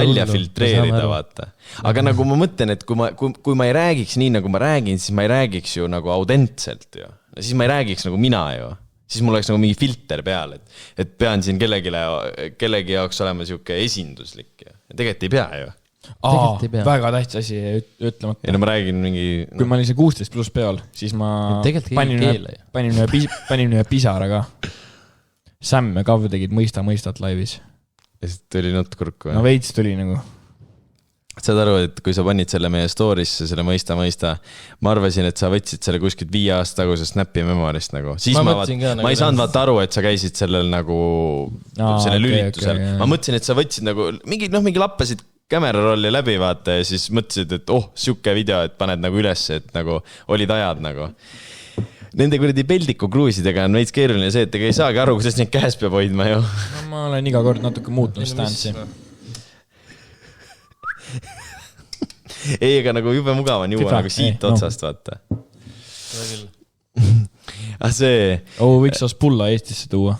välja filtreerida, vaata. Aga nagu ma mõtlen, et kui ma ei räägiks nii, nagu ma räägin, siis ma ei räägiks ju nagu autentselt ju. Siis ma ei räägiks nagu mina ju. Siis mul oleks nagu mingi filter peal, et pean siin kellegi jaoks olema siuke esinduslik ja tegelikult ei pea ju. Väga tähtis asi ütlemata. Ei no ma räägin mingi... Kui ma olin see 16 pluss peal, siis ma panin ühe pisara ka. Sam ja Kav tegid mõistat laivis. Ja siis tuli nutt kurku. No veits tuli nagu... Saad aru, et kui sa panid selle meie story'sse, selle mõista, ma arvasin, et sa võtsid selle kuskilt 5 aasta tagusest Snappi memorist nagu. Siis ma ei saanud vaata aru, et sa käisid sellel nagu selle lülitusel. Ma mõtlesin, et sa võtsid nagu mingi lappasid kamerarolli läbi vaata ja siis mõtlesid, et siuke video, et paned nagu üles, et nagu olid ajad nagu. Nende kuradi peldiku kruusidega on veits keeruline see, et ega ei saagi aru, kuidas neid käes peab hoidma ju. Ma olen iga kord natuke muutnud stansi. Ei, ega nagu jube mugav on juua nagu siit otsast, vaata. Võiks Hasbulla Eestisse tuua.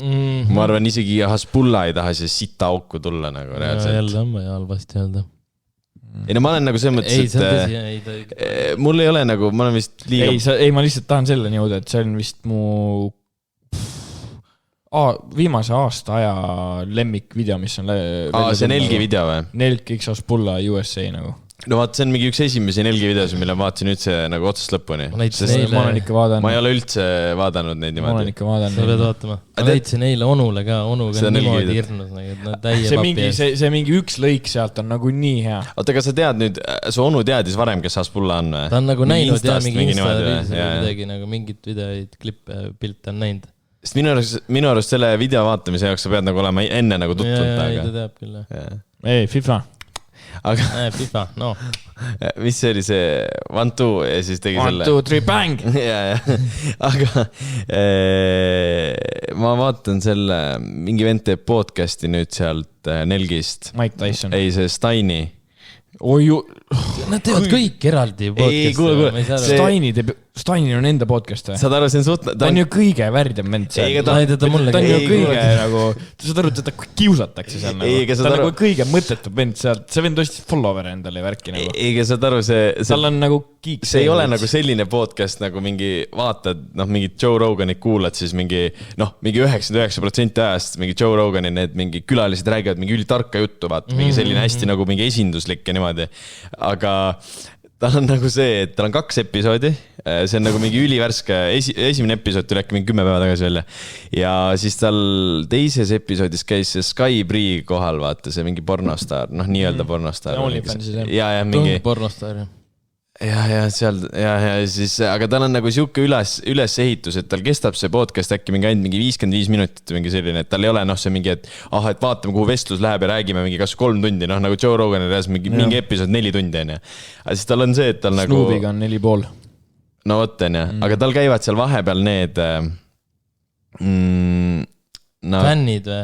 Ma arvan, isegi Hasbulla ei taha see sita auku tulla nagu reaalselt. Jälle on vaja halvasti öelda. Ei no ma olen nagu selles mõttes, et mul ei ole nagu, ma olen vist liiga... Ei, ma lihtsalt tahan selle jõuda, et see on vist mu... viimase aasta aja lemmikvideo, mis on see Nelgi video või? Nelk X Hasbulla USA nagu. No vaat, see on mingi üks esimesi Nelgi videosi, mille vaatasin üldse nagu otsast lõpuni. Ma olen ikka vaadanud. Ma ei ole üldse vaadanud neid niimoodi. Ma olen ikka vaadanud. Sa pead vaatama. Ma leidsin eile Onule ka, Onuga on niimoodi hirnus. See mingi üks lõik sealt on nagu nii hea. Oota, aga sa tead nüüd, su Onu teadis varem, kes Hasbulla on või? Ta on nagu näinud ja mingi Insta-riisil mingit videoid, klippe, pilte on näinud. Sest minu arust selle video vaatamise jaoks sa pead nagu olema enne nagu tutvunud. Ei, ta teab küll. Ei, FIFA. FIFA, no. Mis see oli see 1, 2 ja siis tegi 1, 2, 3, bang! Aga ma vaatan selle, mingi vend teeb podcasti nüüd sealt Nelgist. Mike Tyson. Ei, see Steini. Nad teevad kõik eraldi podcasti. Steini teeb Stanil on enda podcast või? Saad aru, see on suht... Ta on ju kõige värdjam vend seal. Ta on ju kõige nagu... Ta saad aru, et ta kiusatakse seal nagu. Ta on nagu kõige mõttetum vend seal. See vend ostis follower endale ja värki nagu. Eiga saad aru, see... Tal on nagu kiik. See ei ole nagu selline podcast nagu mingi vaatad, mingit Joe Roganit kuulad, siis mingi 99% ajast mingi Joe Rogani need mingi külalised räägivad mingi ülitarka juttu, vaata, mingi selline hästi nagu mingi esinduslik ja niimoodi. Aga tal on nagu see, et tal on 2 episoodi, see on nagu mingi ülivärske, esimene episood tuli äkki mingi 10 päeva tagasi välja. Ja siis tal teises episoodis käis see Sky Bree kohal, vaata, see mingi pornostaar, nii-öelda pornostaar. Ja mingi... pornostaar, ja seal, ja siis, aga tal on nagu siuke ülesehitus, et tal kestab see podcast äkki mingi 55 minutit, mingi selline, et tal ei ole see mingi, et vaatame, kuhu vestlus läheb ja räägime mingi kas 3 tundi, nagu Joe Rogan rääs mingi episood 4 tundi, on. Aga siis tal on see, et tal nagu... Snoobiga on 4,5. No võt, on. Aga tal käivad seal vahepeal need... Fännid või?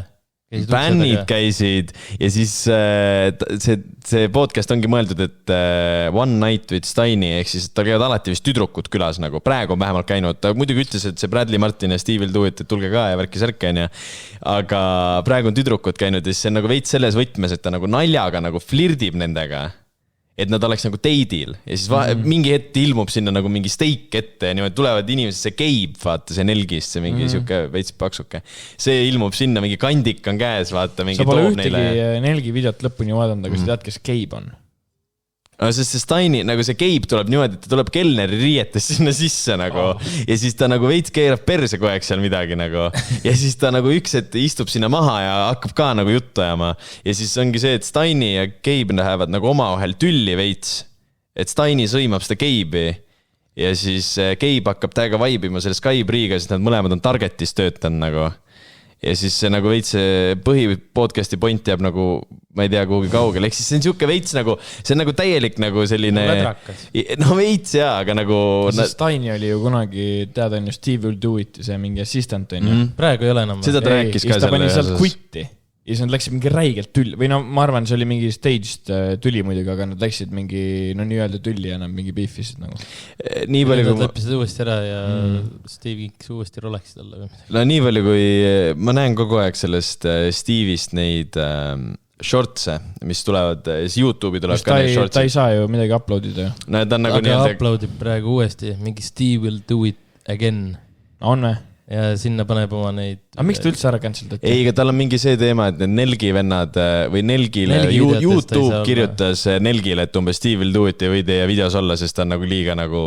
Bännid käisid ja siis see podcast ongi mõeldud, et One Night with Steini, ehk siis tal käivad alati vist tüdrukud külas, nagu praegu on vähemalt käinud. Ta muidugi ütles, et see Bradley Martin ja Steve will do it, et tulge ka ja värki-särke, on. Aga praegu on tüdrukud käinud ja siis see on nagu veits selles võtmes, et ta nagu naljaga nagu flirdib nendega, et nad oleks nagu teidil ja siis mingi hetk ilmub sinna nagu mingi steik ette ja niimoodi tulevad inimesed, see Gabe, vaata, see Nelgist, see mingi siuke veits paksuke. See ilmub sinna, mingi kandik on käes, vaata, mingi toob neile. Sa pole ühtegi Nelgi videot lõpuni vaadanud, aga sa tead, kes Gabe on? Sest see Steini, nagu see Gabe tuleb niimoodi, et ta tuleb kelneri riietes sinna sisse nagu ja siis ta nagu veits keerab perse kogu aeg seal midagi nagu ja siis ta nagu üks hetk istub sinna maha ja hakkab ka nagu juttu ajama ja siis ongi see, et Steini ja Gabe lähevad nagu omavahel tülli veits, et Steini sõimab seda Gabe'i ja siis Gabe hakkab täiega vaibima selle Sky Bree'ga, sest nad mõlemad on Targetis töötanud nagu ja siis see nagu veits põhipodcasti point jääb nagu, ma ei tea, kuhugi kaugel. Ehk siis see on siuke veits nagu, see on nagu täielik nagu selline... No veits jaa, aga nagu... Steini oli ju kunagi, tead on ju Steve will do it, see mingi assistant on ju. Praegu ei ole enam. Seda ta rääkis ka selle... Ja siis ta pani sealt quitti. Ja siis nad läksid mingi räigelt tülli, või ma arvan, see oli mingi staged tüli muidugi, aga nad läksid mingi, nii-öelda tülli ja nad mingi beefisid nagu. Nii palju kui... Nad leppisid uuesti ära ja Steve Kicks uuesti roleksid alla või midagi. No nii palju kui ma näen kogu aeg sellest Steve'ist neid shortse, mis tulevad, YouTube'i tuleb ka neid shortse. Ta ei saa ju midagi uploadida. No, ta on nagu aga uploadib praegu uuesti, mingi Steve will do it again. On või? Ja sinna paneb oma neid... Aga miks ta üldse ära canceldati? Ei, aga tal on mingi see teema, et need Nelgi vennad või Nelgile, YouTube kirjutas Nelgile, et umbes Steve will do it ei või teie videos olla, sest ta on nagu liiga nagu...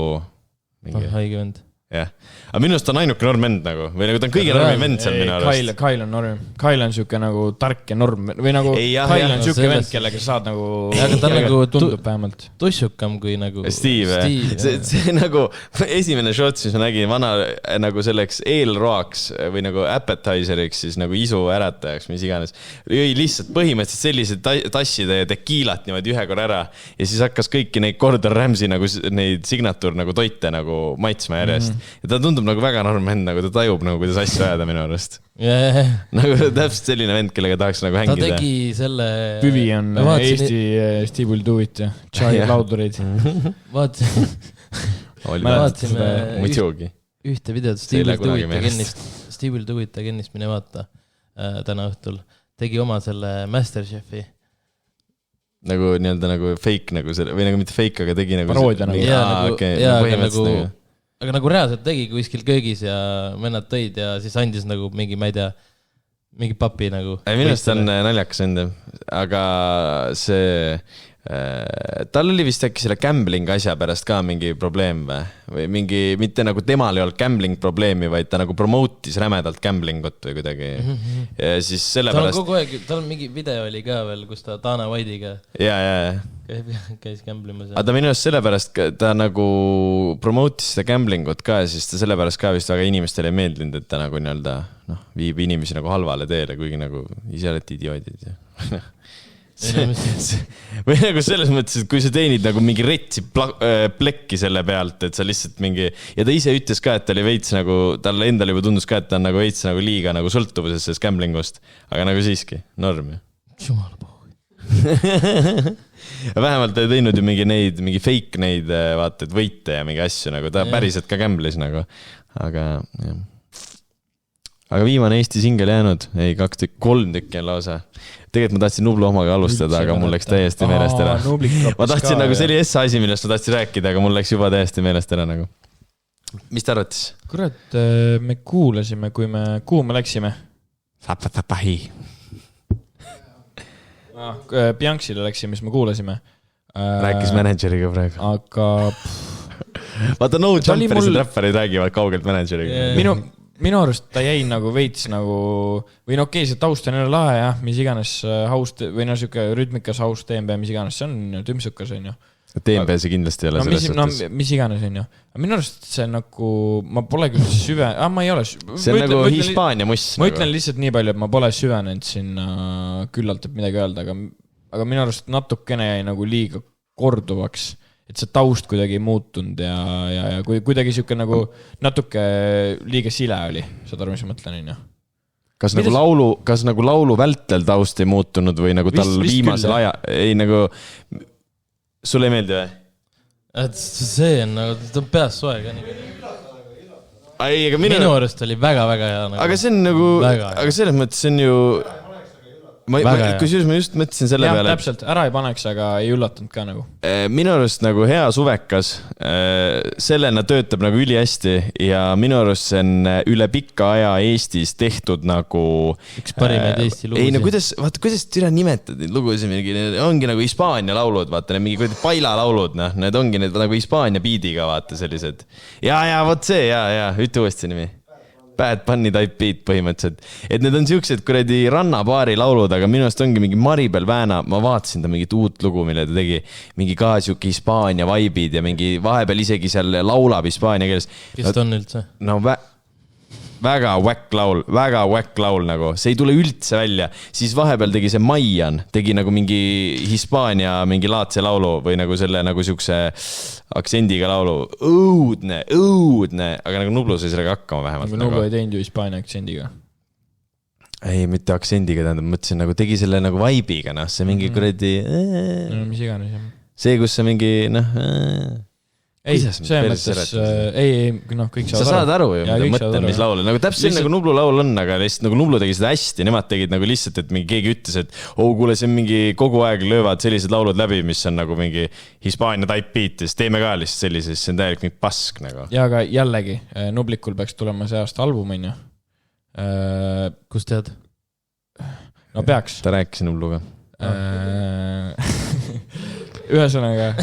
haige vend. Jah. Aga minust on ainuke norm vend nagu, või nagu ta on kõige normi vend seal minu arvast. Kyle on norm. Kyle on siuke nagu tark ja norm, või nagu Kyle on siuke vend, kellega saad nagu... Aga ta nagu tundub vähemalt. Tussukam kui nagu... Steve. See nagu esimene shots, mis ma nägin vana nagu selleks eelroaks või nagu appetizeriks, siis nagu isu äratajaks, mis iganes. Jõi lihtsalt põhimõtteliselt sellised tasside ja tekiilat niimoodi ühe korra ära ja siis hakkas kõiki neid Gordon Ramsay nagu neid signature nagu toite nagu maitsma järjest. Ja ta tundub nagu väga norm vend, nagu ta tajub nagu, kuidas asju ajada minu arvast. Nagu täpselt selline vend, kellega tahaks nagu hängida. Ta tegi selle... Püvi on Eesti Steve will do it ja Chai Laudureid. Vaatasime ühte videot Steve will do it againist mine vaata täna õhtul. Tegi oma selle Masterchefi. Nagu nii-öelda nagu fake nagu selle, või nagu mitte fake, aga tegi nagu... Paroodia nagu. Aga nagu reaalselt tegi kuskil köögis ja vennad tõid ja siis andis nagu mingi, ma ei tea, mingi papi nagu. Minust on naljakas enda, aga see... Tal oli vist äkki selle gambling asja pärast ka mingi probleem või mingi, mitte nagu temal ei olnud gambling probleemi, vaid ta nagu promotis rämedalt gamblingut või kuidagi. Ja siis selle pärast... Tal on kogu aeg, tal on mingi video oli ka veel, kus ta Dana White'iga käis gamblimas. Aga ta minu arust sellepärast, ta nagu promotis seda gamblingut ka ja siis ta sellepärast ka vist väga inimestele ei meeldinud, et ta nagu nii-öelda viib inimesi nagu halvale teele, kuigi nagu ise olete idioodid ja... või nagu selles mõttes, et kui sa teenid nagu mingi retsi plekki selle pealt, et sa lihtsalt mingi ja ta ise ütles ka, et ta oli veits nagu talle endal juba tundus ka, et ta on nagu veits nagu liiga nagu sõltuvuses sellest gamblingust, aga nagu siiski norm ju. Jumala puhu. vähemalt ta ei teinud ju mingi fake neid vaata, et võite ja mingi asju nagu, ta päriselt ka gamblis nagu, aga jah. Aga viimane Eesti singel jäänud, ei 3 tükki on lausa. Tegelikult ma tahtsin Nublu omaga alustada, aga mul läks täiesti meelest ära. Ma tahtsin nagu, see oli asi, millest ma tahtsin rääkida, aga mul läks juba täiesti meelest ära nagu. Mis ta arvates? Kurat, me kuulasime, kuhu me läksime? Fapahi. Bianxile läksime, mis me kuulasime. Rääkis manager'iga praegu. Aga... Vaata, no jumperised räpparid räägivad kaugelt manager'iga. Minu arust ta jäi nagu veits nagu, või no okei, see taust on jälle lahe, jah, mis iganes house, või no siuke rütmikas house TMB, mis iganes, see on tümsukas, on ju. TMB see kindlasti ei ole selles suhtes. No mis iganes, on ju. Minu arust see nagu, ma pole küll süve, ma ei ole. See on nagu Hispaania muss. Ma ütlen lihtsalt nii palju, et ma pole süvenenud sinna küllalt, et midagi öelda, aga minu arust natukene jäi nagu liiga korduvaks. Et see taust kuidagi ei muutunud ja kuidagi siuke nagu natuke liiga sile oli, saad aru, mis ma mõtlen, on ju. Kas nagu laulu vältel taust ei muutunud või nagu tal viimasel aja, ei nagu, sulle ei meeldi või? Et see on nagu, ta on peas soe ka nii. Minu arust oli väga-väga hea. Aga see on nagu, aga selles mõttes see on ju... Kusjuures ma just mõtlesin selle peale. Täpselt, ära ei paneks, aga ei üllatanud ka nagu. Minu arust nagu hea suvekas, sellena töötab nagu üli hästi ja minu arust see on üle pikka aja Eestis tehtud nagu... Üks parimeid Eesti lugusi. Ei, no kuidas türa nimetad neid lugusi, ongi nagu Hispaania laulud, vaata, need mingi paila laulud, need ongi need nagu Hispaania biidiga, vaata, sellised. Ja, võt see, ja, ütle uuesti nimi. Bad Bunny type beat põhimõtteliselt. Et need on siuksed kuradi rannapaari laulud, aga minu arust ongi mingi Maribel Vääna, ma vaatasin ta mingit uut lugu, mille ta tegi, mingi ka siuke Hispaania vibe'id ja mingi vahepeal isegi seal laulab Hispaania keeles. Kes ta on üldse? No väga whack laul nagu, see ei tule üldse välja. Siis vahepeal tegi see Maian, tegi nagu mingi Hispaania mingi laadse laulu või nagu selle nagu siukse aktsendiga laulu. Õudne, aga nagu Nublu sai sellega hakkama vähemalt. Nublu ei teinud ju Hispaania aktsendiga. Ei, mitte aktsendiga, tähendab, mõtlesin nagu tegi selle nagu vibe'iga, see mingi kuradi... Mis iganes, jah. See, kus see mingi, Ei, see mõttes, kõik sa saad aru ju, mida mõtlen, mis laul. Nagu täpselt nagu Nublu laul on, aga lihtsalt nagu Nublu tegi seda hästi, nemad tegid nagu lihtsalt, et mingi keegi ütles, et kuule, see on mingi kogu aeg löövad sellised laulud läbi, mis on nagu mingi Hispaania type beat, siis teeme ka lihtsalt sellises, see on täielik mingi pask nagu. Ja aga jällegi, Nublikul peaks tulema see aasta album, on ju. Kus tead? No peaks. Ta rääkis Nubluga. Ühesõnaga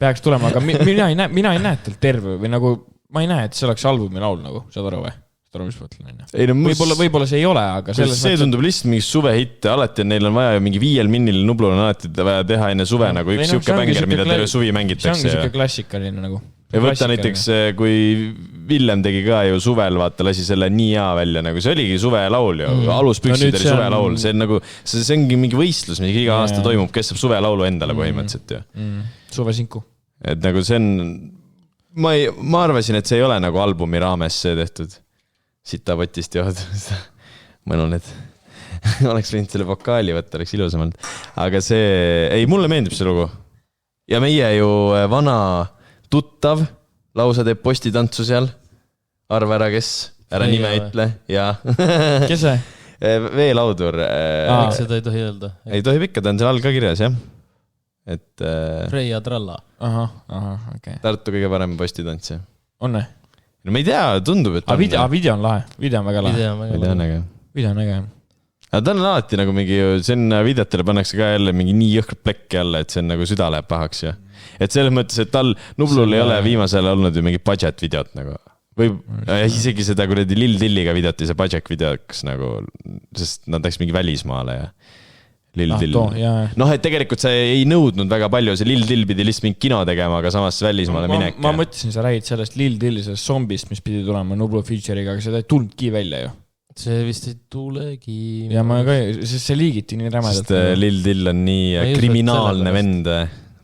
peaks tulema, aga mina ei näe talt terve või nagu ma ei näe, et see oleks albumi laul nagu, saad aru või? Saad aru, mis mõtlen? Võib-olla see ei ole, aga see tundub lihtsalt mingi suvehitte, alati neil on vaja mingi 5 minnil Nublul on alati vaja teha enne suve nagu üks siuke bänger, mida terve suvi mängitakse. See ongi siuke klassikaline nagu. Ja võtta näiteks, kui Villem tegi ka ju suvel, vaata, lasi selle nii hea välja, nagu see oligi suve laul ju, aluspüksid oli suve laul, see on nagu, see ongi mingi võistlus, mis iga aasta toimub, kes saab suve laulu endale põhimõtteliselt ju. Suve sinku. Et nagu see on, ma arvasin, et see ei ole nagu albumi raames see tehtud. Sita potist jood, mõnu need. Oleks võinud selle vokaali võtta, oleks ilusamalt. Aga see, ei, mulle meeldib see lugu. Ja meie ju vana tuttav, lausa teeb postitantsu seal. Arva ära, kes, ära nime ütle. Ja. Kes see? Veelaudur. Miks seda ei tohi öelda? Ei tohi ikka, ta on seal all ka kirjas, jah. Et... Freia Tralla. Aha, okei. Tartu kõige parem postitants, jah. On ne? No ma ei tea, tundub, et... Video on lahe. Video on väga lahe. Video on äge. Aga ta on alati nagu mingi, sen videotele pannakse ka jälle mingi nii jõhkrat plekki jälle, et see on nagu süda läheb pahaks ja. Et selles mõttes, et tal Nublul ei ole viimasel olnud ju mingi budget videot nagu. Või isegi seda kuradi Lil Dilliga videot ei see budget videoks nagu, sest nad läks mingi välismaale ja Lil Dill. Noh, et tegelikult see ei nõudnud väga palju, see Lil Dill pidi lihtsalt mingi kino tegema, aga samas välismaale minek. Ma mõtlesin, sa räägid sellest Lil Dilli, sellest zombist, mis pidi tulema Nublu feature'iga, aga seda ei tulnudki välja ju. See vist ei tulegi. Ja ma ka, sest see liigiti nii rämedalt. Sest Lil Dill on nii kriminaalne vend.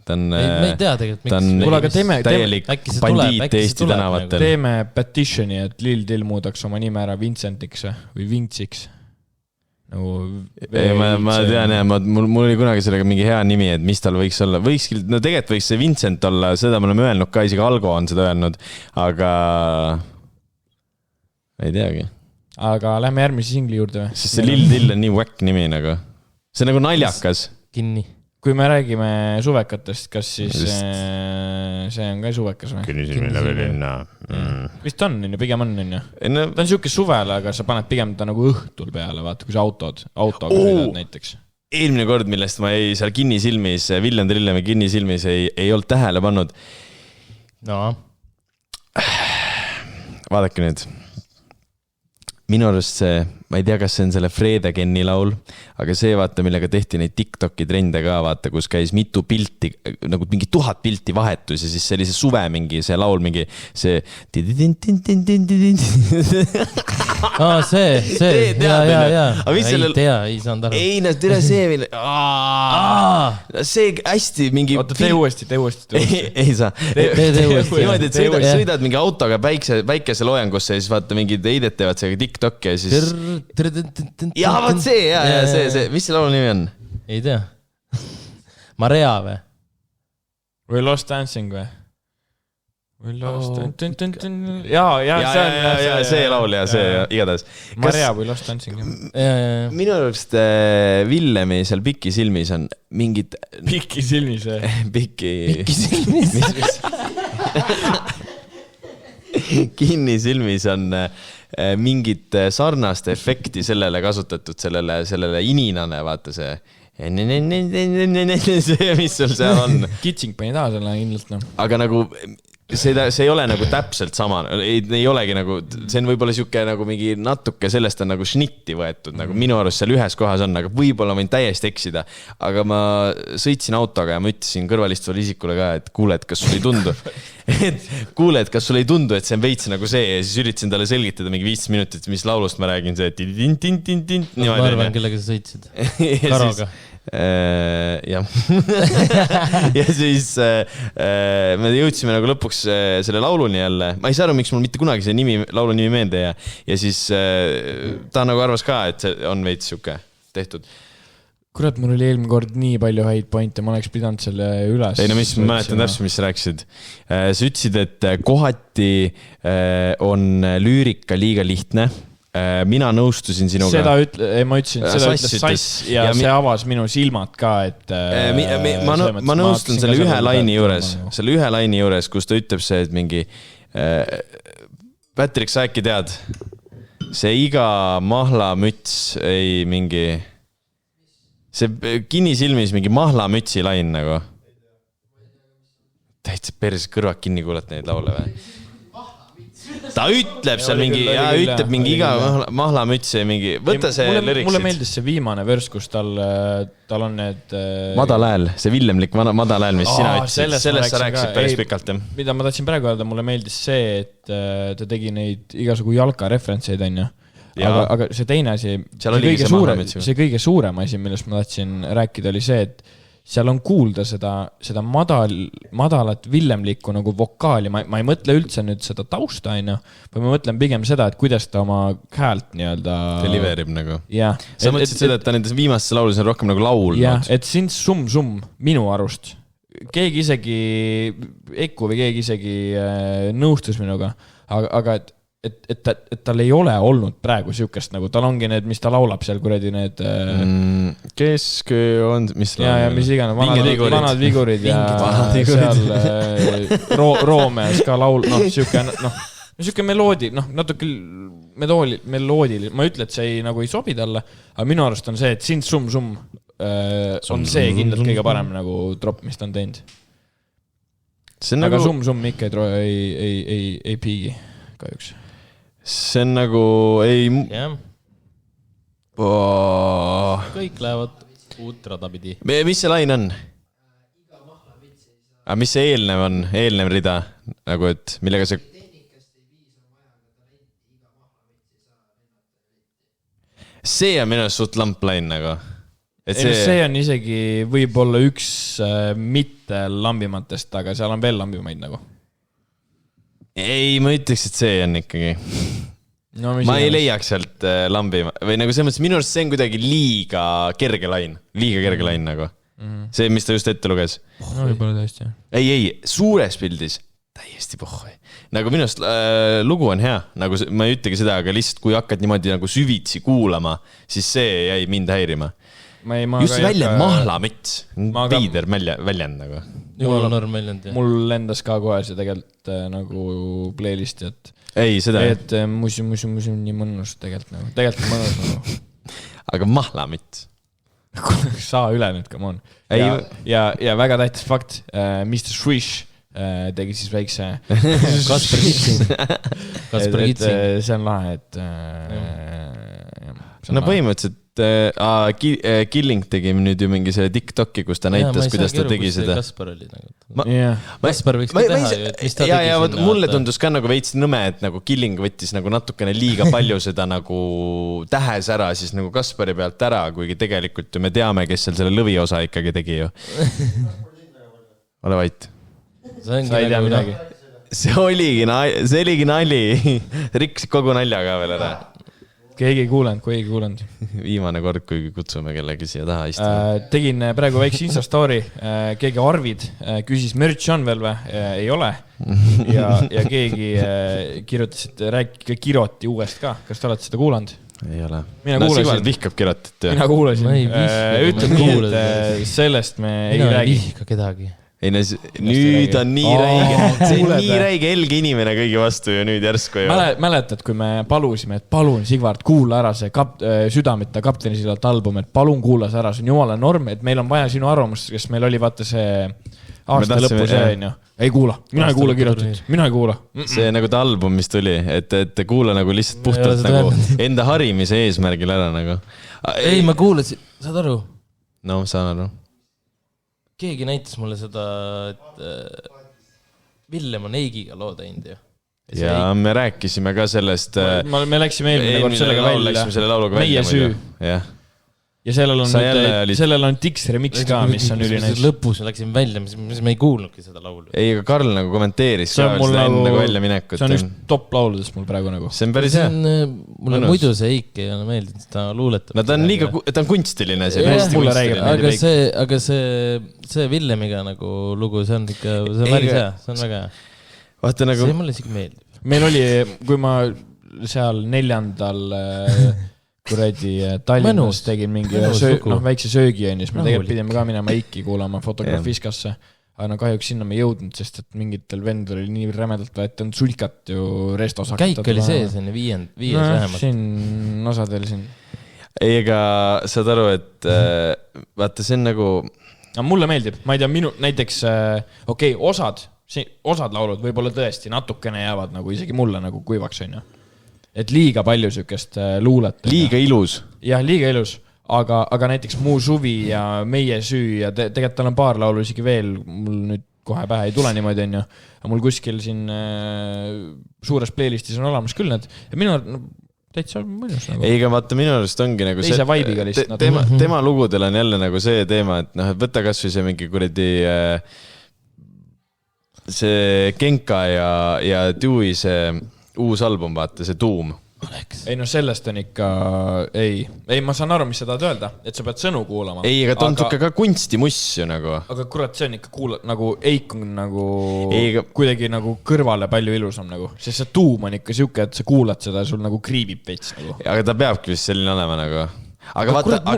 Ta on, me ei tea tegelikult, miks täielik bandiit Eesti tänavatel. Teeme petitioni, et Lil Dill muudaks oma nime ära Vincentiks või Vintsiks. nagu ma tean jah, mul oli kunagi sellega mingi hea nimi, et mis tal võiks olla. No tegelikult võiks see Vincent olla, seda me oleme öelnud ka, isegi Algo on seda öelnud, aga ei teagi. Aga lähme järgmise singli juurde või? Sest see Lill Dill on nii whack nimi nagu. See on nagu naljakas. Kinni. Kui me räägime suvekatest, kas siis see on ka suvekas või? Kinnisilmine veel linna. Vist on, pigem on. Ta on siuke suvele, aga sa paned pigem ta nagu õhtul peale, vaata, kui sa autoga sõidad näiteks. Eelmine kord, millest ma ei seal Kinnisilmis, Villem Trillemi Kinnisilmis ei olnud tähele pannud. No. Vaadake nüüd. Minu arust see, ma ei tea, kas see on selle Freda Kenni laul, aga see vaata, millega tehti neid TikToki trende ka, vaata, kus käis mitu pilti, nagu mingi 1000 pilti vahetus ja siis see oli see suve mingi, see laul mingi, see see, ja, ei tea, ei saanud aru. Ei, tere see veel, see hästi mingi... Oota, tee uuesti. Ei saa. Tee uuesti. Niimoodi, et sõidad mingi autoga päikese loojangusse ja siis vaata mingid heidet teevad see TikTok ja siis... Ja, vaat see, see. Mis see laulu nimi on? Ei tea. Marea või? Või Lost Dancing või? Või Lost... Ja, see laul ja see igatahes. Marea või Lost Dancing. Minu arust Villemi seal Piki silmis on mingid... Piki silmis või? Piki silmis. Kinnisilmis on mingit sarnast efekti sellele kasutatud, sellele ininane, vaata see, mis sul seal on. Kitsing pani taha selle kindlalt, no. Aga nagu see ei ole nagu täpselt sama, ei olegi nagu, see on võib-olla siuke nagu mingi natuke sellest on nagu šnitti võetud, nagu minu arust seal ühes kohas on, aga võib-olla võin täiesti eksida, aga ma sõitsin autoga ja ma ütlesin kõrvalistuvale isikule ka, et kuule, et kas sul ei tundu, et see on veits nagu see ja siis üritasin talle selgitada mingi 15 minutit, mis laulust ma räägin, see tint. Ma arvan, kellega sa sõitsid. Karoga. Ja siis me jõudsime nagu lõpuks selle lauluni jälle, ma ei saa aru, miks mul mitte kunagi see laulu nimi meelde ja siis ta nagu arvas ka, et see on veits siuke tehtud. Kurat, mul oli eelmine kord nii palju häid pointe, ma oleks pidanud selle üles. Ei no mis, ma mäletan täpselt, mis sa rääkisid. Sa ütlesid, et kohati on lüürika liiga lihtne. Mina nõustusin sinuga. Ma ütlesin, seda ütles Sass ja see avas minu silmad ka, et... Ma nõustun selle ühe laini juures, kus ta ütleb see, et mingi... Patrick, sa äkki tead? See iga mahlamüts ei mingi... See Kinnisilmis mingi mahlamütsi lain nagu. Täitsa päris kõrvad kinni kuulata neid laule või? Ta ütleb seal mingi, ütleb mingi iga mahlamütsi mingi, võta see lüriksid. Mulle meeldis see viimane vers, kus tal on need... Madal hääl, see villemlik madal hääl, mis sina ütlesid. Sellest sa rääkisid päris pikalt. Mida ma tahtsin praegu öelda, mulle meeldis see, et ta tegi neid igasugu jalka referentseid, on ju. Aga see teine asi, see kõige suurem asi, millest ma tahtsin rääkida, oli see, et seal on kuulda seda madalat villemlikku nagu vokaali. Ma ei mõtle üldse nüüd seda tausta, või ma mõtlen pigem seda, et kuidas ta oma häält nii-öelda... Deliverib nagu. Ja. Sa mõtlesid seda, et ta nendes viimastes laulus on rohkem nagu laul. Ja, et siin summ, minu arust. Keegi isegi, Eku või keegi isegi nõustus minuga, aga et tal ei ole olnud praegu siukest nagu, tal ongi need, mis ta laulab seal kuradi need kesk on, mis ja mis iganes, vanad vigurid ja seal Roomeas ka laul, siuke meloodi, natuke meloodiline, ma ütlen, et see nagu ei sobi talle, aga minu arust on see, et sind summ on see kindlalt kõige parem nagu drop, mis ta on teinud. Aga summ ikka ei piigi kahjuks. See on nagu ei... Kõik lähevad uut rada pidi. Mis see lain on? Mis see eelnev on? Eelnev rida? Nagu, et millega see... See on minu suht lamplain nagu. See on isegi võib-olla üks mitte lambimatest, aga seal on veel lambimaid nagu. Ei, ma ütleks, et see on ikkagi. ma ei leiaks sealt lambi või nagu selles mõttes minu arust see on kuidagi liiga kerge lain nagu. See, mis ta just ette luges. No võib-olla tõesti. Ei, suures pildis täiesti pohhui. Nagu minu arust lugu on hea, nagu ma ei ütlegi seda, aga lihtsalt kui hakkad niimoodi nagu süvitsi kuulama, siis see jäi mind häirima. Just see välja mahlamüts, piider väljend nagu. Jumala norm väljend. Mul lendas ka kohe see tegelikult nagu playlisti, et ei, seda et musim nii mõnus tegelikult mõnus nagu. Aga mahlamüts saa üle nüüd, come on. Ja väga tähtis fakt, Mr. Swish tegi siis väikse Kasper Kitsing. See on lahe, et no põhimõtteliselt Killing tegi nüüd ju mingi see TikToki, kus ta näitas, kuidas ta tegi seda. Kaspar oli nagu. Kaspar võiks ka teha, mis ta tegi sinna. Mulle tundus ka nagu veits nõme, et nagu Killing võttis nagu natukene liiga palju seda nagu tähes ära, siis nagu Kaspari pealt ära, kuigi tegelikult ju me teame, kes seal selle lõviosa ikkagi tegi ju. Ole vait. Sa ei tea midagi. See oligi nali. Rikks kogu nalja ka veel ära. Keegi ei kuulanud. Viimane kord, kui kutsume kellegi siia taha istuma. Tegin praegu väikse Insta story. Keegi Arvid küsis, merch on veel või? Ei ole. Ja keegi kirjutas, et kiroti uuest ka. Kas te olete seda kuulanud? Ei ole. Sivald vihkab kirotit. Mina kuulasin. Ütleb nii, et sellest me ei räägi. Mina ei vihka kedagi. Ei, nüüd on nii räige. See on nii räige helge inimene kõigi vastu ja nüüd järsku ei ole. Mäletad, kui me palusime, et palun Sigvard, kuula ära see Südameta kaptenisillalt album, et palun kuula see ära, see on jumala norm, et meil on vaja sinu arvamust, kes meil oli vaata see aasta lõpu see on ju. Ei kuula, mina ei kuula kirotit, mina ei kuula. See nagu ta album, mis tuli, et kuula nagu lihtsalt puhtalt nagu enda harimise eesmärgil ära nagu. Ei, ma kuulasin, saad aru? No, saan aru. Keegi näitas mulle seda, et Villem on Eigiga loo teinud ju. Ja me rääkisime ka sellest. Me läksime eelmine kord sellega välja. Meie süü. Ja sellel on Dix remix ka, mis on ülinäis. Lõpus läksin välja, mis me ei kuulnudki seda laulu. Ei, aga Karl nagu kommenteeris ka seda enne välja minekut. See on üks top lauludest mul praegu nagu. See on päris hea. Mulle muidu see Eik ei ole meeldinud, ta luuletab. No ta on kunstiline. Aga see Villemiga nagu lugu, see on ikka, see on päris hea, see on väga hea. See mulle isegi meeldib. Meil oli, kui ma seal 4. kuradi Tallinnas tegin mingi väikse söögi ja siis me tegelikult pidime ka minema Eiki kuulama Fotografiskasse. Aga kahjuks sinna me ei jõudnud, sest et mingitel vendel oli nii rämedalt võet, on sulkat ju restos hakata. Käik oli sees enne viies vähemalt. Siin osadel siin. Ei, ega saad aru, et vaata, see on nagu... Mulle meeldib, ma ei tea, näiteks, osad laulud võib-olla tõesti natukene jäävad nagu isegi mulle nagu kuivaks on ju. Et liiga palju sükest luulet. Liiga ilus. Jah, liiga ilus. Aga näiteks Muu suvi ja Meie süü ja tegelikult tal on paar laulu isegi veel, mul nüüd kohe pähe ei tule niimoodi on ju. Aga mul kuskil siin suures playlistis on olemas küll need. Ja minu täitsa mõnus nagu. Ei, aga vaata, minu arust ongi nagu teise vaibiga lihtsalt. Tema lugudel on jälle nagu see teema, et võta kas või see mingi kuradi see Genka ja Dewey see uus album, vaata, see Doom. Ei, no sellest on ikka... Ei, ma saan aru, mis sa tahad öelda, et sa pead sõnu kuulama. Ei, aga ta on tukke ka kunstimuss ju nagu. Aga kurat, see on ikka nagu Eik on nagu kuidagi nagu kõrvale palju ilusam nagu. Sest see Doom on ikka siuke, et sa kuulad seda ja sul nagu kriibib veits nagu. Aga ta peabki vist selline olema nagu...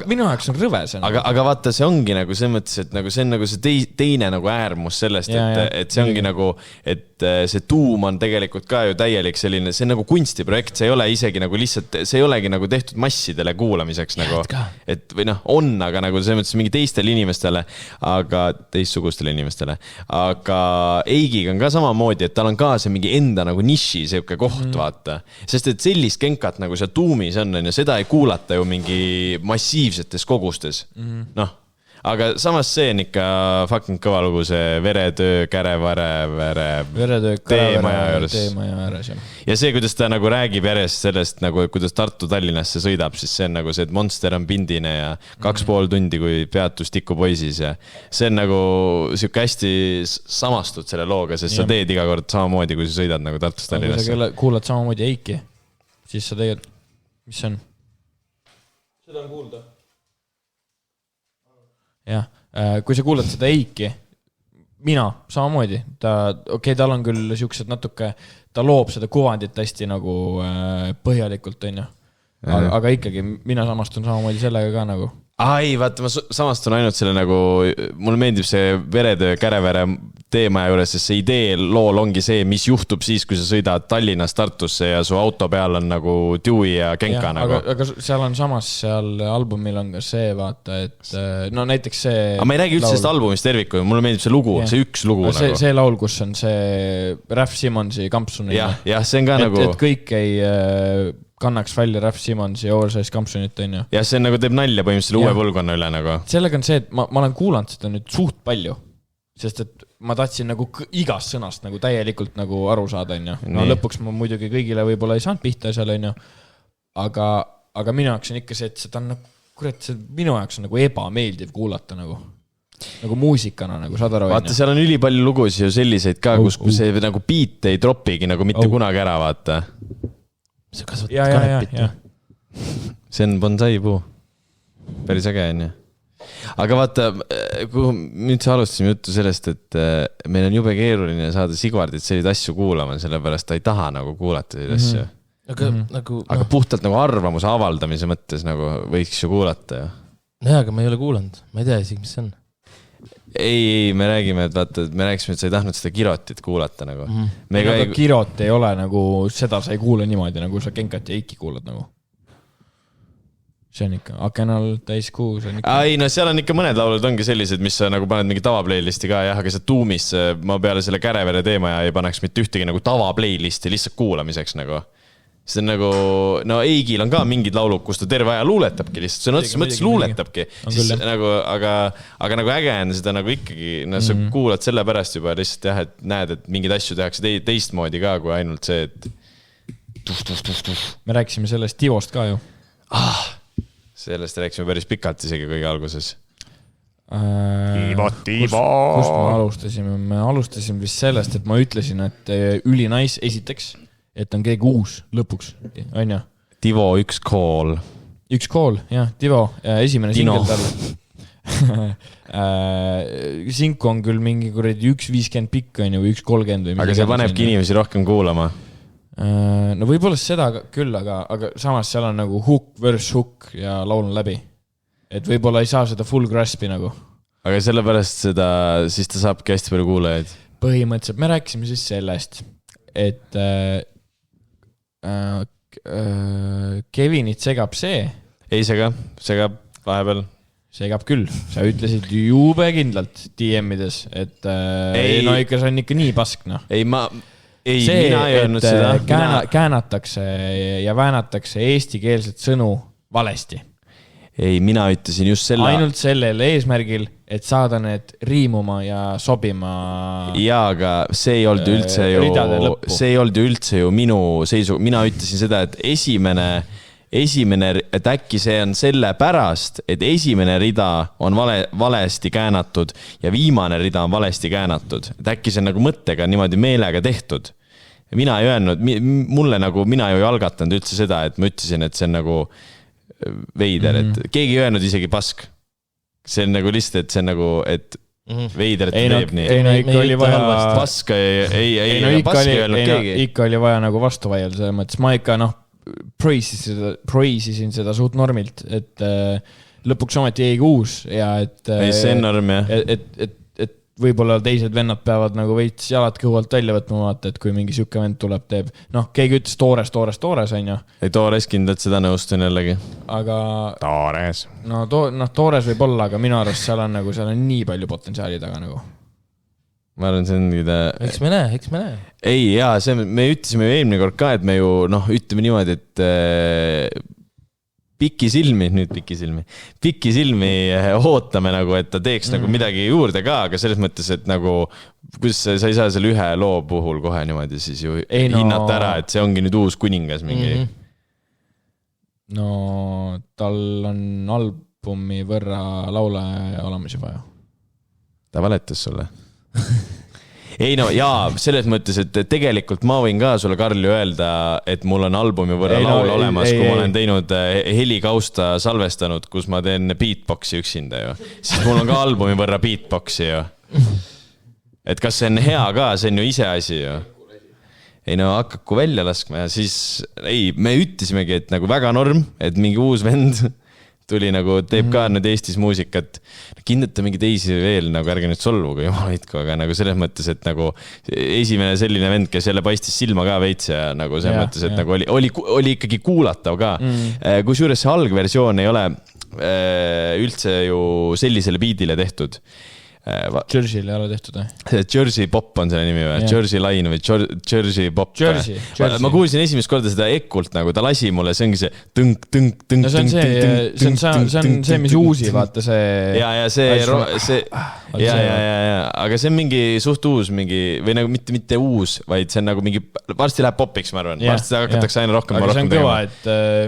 minu jaoks on rõve see. Aga vaata, see ongi nagu see mõttes, et nagu see on nagu see teine nagu äärmus sellest, et see ongi nagu, et see Doom on tegelikult ka ju täielik selline, see on nagu kunstiprojekt, see ei ole isegi nagu lihtsalt, see ei olegi nagu tehtud massidele kuulamiseks nagu, et või on, aga nagu see mõttes mingi teistele inimestele, aga teistsugustele inimestele, aga Eigiga on ka samamoodi, et tal on ka see mingi enda nagu niši siuke koht, vaata, sest et sellist Genkat nagu see Doomis on ja seda ei kuulata ju mingi massiivsetes kogustes. Aga samas see on ikka fucking kõva lugu, see Veretöö, Teemaja juures. Ja see, kuidas ta nagu räägib järjest sellest, nagu, kuidas Tartu Tallinnasse sõidab, siis see on nagu see, et Monster on pindine ja 2,5 tundi, kui peatus tikupoisis ja see on nagu siuke hästi samastud selle looga, sest sa teed iga kord samamoodi, kui sa sõidad nagu Tartust Tallinnasse. Kui sa kuulad samamoodi Eiki, siis sa tegelikult, mis see on? Seda on kuulda. Jah, kui sa kuulad seda Eiki, mina samamoodi, tal on küll siuksed natuke, ta loob seda kuvandit hästi nagu põhjalikult, on ju. Aga ikkagi, mina samastun samamoodi sellega ka nagu. Ai, vaata, ma samastun ainult selle nagu, mulle meeldib see Veretöö Kärevere teemaja juures, sest see idee lool ongi see, mis juhtub siis, kui sa sõidad Tallinnast Tartusse ja su auto peal on nagu Dewey ja Genka nagu. Aga seal on samas, seal albumil on ka see, vaata, et no näiteks see... Aga ma ei räägi üldse sellest albumist terviku, mulle meeldib see lugu, see üks lugu nagu. See laul, kus on see Raf Simonsi Kampsuni. Jah, see on ka nagu... Et kõik ei... kannaks välja Raf Simonsi ja Oversize Kampsunit, on ju. Ja see nagu teeb nalja põhimõtteliselt uue põlvkonna üle nagu. Sellega on see, et ma olen kuulanud seda nüüd suht palju, sest et ma tahtsin nagu igast sõnast nagu täielikult nagu aru saada, on ju. No lõpuks ma muidugi kõigile võib-olla ei saanud pihta seal, on ju. Aga minu jaoks on ikka see, et seda on nagu, kurat, minu jaoks on nagu ebameeldiv kuulata nagu muusikana nagu saad aru. Vaata, seal on ülipalju lugusid ju selliseid ka, kus see nagu beat ei dropigi nagu mitte kunagi ära, vaata. See kasvatad kanepit. See on bonsai puu. Päris äge on ju. Aga vaata, kui nüüd alustasime juttu sellest, et meil on jube keeruline saada Sigvardit selliseid asju kuulama, sellepärast ta ei taha nagu kuulata selliseid asju. Aga puhtalt nagu arvamuse avaldamise mõttes nagu võiks ju kuulata ju. Jah, aga ma ei ole kuulanud. Ma ei tea isegi, mis see on. Ei, me räägime, et vaata, me rääkisime, et sa ei tahtnud seda Kirotit kuulata nagu. Aga Kirot ei ole nagu, seda sa ei kuule niimoodi, nagu sa Genkat ja Eiki kuulad nagu. See on ikka akenal, täiskuu, see on ikka... Ei, no seal on ikka mõned laulud ongi sellised, mis sa nagu paned mingi tavaplaylisti ka, jah, aga see tuumis, ma peale selle Kärevere teema ja ei paneks mitte ühtegi nagu tavaplaylisti lihtsalt kuulamiseks nagu. See on nagu, no Eigil on ka mingid laulud, kus ta terve aja luuletabki lihtsalt, see on otsis mõttes luuletabki, siis nagu, aga nagu äge on seda nagu ikkagi, no sa kuulad selle pärast juba lihtsalt jah, et näed, et mingid asju tehakse teistmoodi ka, kui ainult see, et me rääkisime sellest Tivost ka ju. Sellest rääkisime päris pikalt isegi kõige alguses. Kust me alustasime? Me alustasime vist sellest, et ma ütlesin, et ülinais esiteks, et on keegi uus lõpuks, on ju? Tivo, üks call. Üks call, jah, Tivo, esimene singel tal. Sinku on küll mingi kuradi 1.50 pikk, on ju, või 1.30 või aga see panebki inimesi rohkem kuulama. No võib-olla seda küll, aga samas seal on nagu hook versus hook ja laul on läbi. Et võib-olla ei saa seda full graspi nagu. Aga sellepärast seda, siis ta saabki hästi palju kuulajaid. Põhimõtteliselt me rääkisime siis sellest, et Kevinit segab see. Ei segab vahepeal. Segab küll. Sa ütlesid jube kindlalt DM-ides, et no ikka see on ikka nii pask, noh. Mina ei öelnud seda. Käänatakse ja väänatakse eestikeelset sõnu valesti. Ei, mina ütlesin just selle... Ainult sellel eesmärgil, et saada need riimuma ja sobima... Jaa, aga see ei olnud üldse ju minu seisu... Mina ütlesin seda, et esimene, et äkki see on selle pärast, et esimene rida on valesti käänatud ja viimane rida on valesti käänatud. Et äkki see on nagu mõttega niimoodi meelega tehtud. Mina ei öelnud, mina ju ei algatanud üldse seda, et ma ütlesin, et see on nagu... veider, et keegi ei öelnud isegi pask. See on nagu lihtsalt, et see on nagu, et veider, et teeb nii. Ei, no ikka oli vaja... Paska ei öelnud keegi. Ikka oli vaja nagu vastu vaielda selles mõttes. Ma ikka, praisisin seda suht normilt, et lõpuks ometi ei uus ja et... Ei, see on norm, jah. Et võib-olla teised vennad peavad nagu veits jalad kõhualt välja võtma vaata, et kui mingi siuke vend tuleb, teeb. Keegi ütles toores, on ju. Ei, toores kindlalt seda nõustun jällegi. Aga... Toores. Toores võib olla, aga minu arust seal on nii palju potentsiaali taga nagu. Ma arvan, see on... Eks me näe. Ei, jaa, me ütlesime ju eelmine kord ka, et me ju, ütleme niimoodi, et... Pikki silmi ootame nagu, et ta teeks nagu midagi juurde ka, aga selles mõttes, et nagu, kus sa ei saa selle ühe loo puhul kohe niimoodi siis ju hinnata ära, et see ongi nüüd uus kuningas mingi. No, tal on albumi võrra laule olemas juba ju. Ta valetas sulle. ei no jaa, selles mõttes, et tegelikult ma võin ka sulle, Karl, ju öelda, et mul on albumi võrra laul olemas, kui ma olen teinud helikausta salvestanud, kus ma teen beatboxi üksinda ju. Siis mul on ka albumi võrra beatboxi ju. Et kas see on hea ka, see on ju ise asi ju. Ei no hakkaku välja laskma ja siis me ütlesimegi, et nagu väga norm, et mingi uus vend tuli nagu, teeb ka nüüd Eestis muusikat. Kindlata mingi teisi veel, nagu ärge nüüd solvuga, jumal hoidku, aga nagu selles mõttes, et nagu esimene selline vend, kes jälle paistis silma ka veits ja nagu selles mõttes, et nagu oli ikkagi kuulatav ka. Kusjuures see algversioon ei ole üldse ju sellisele biidile tehtud. Jersey'l ei ole tehtud, Jersey Pop on selle nimi või? Jersey Line või Jersey Pop? Jersey. Ma kuulsin esimest korda seda Ekult, nagu ta lasi mulle, see ongi see tõnk. No see on see, mis uusi, vaata see... Ja aga see on mingi suht uus mingi, või nagu mitte uus, vaid see on nagu mingi, varsti läheb popiks, ma arvan. Varsti hakatakse aina rohkem. Aga see on kõva, et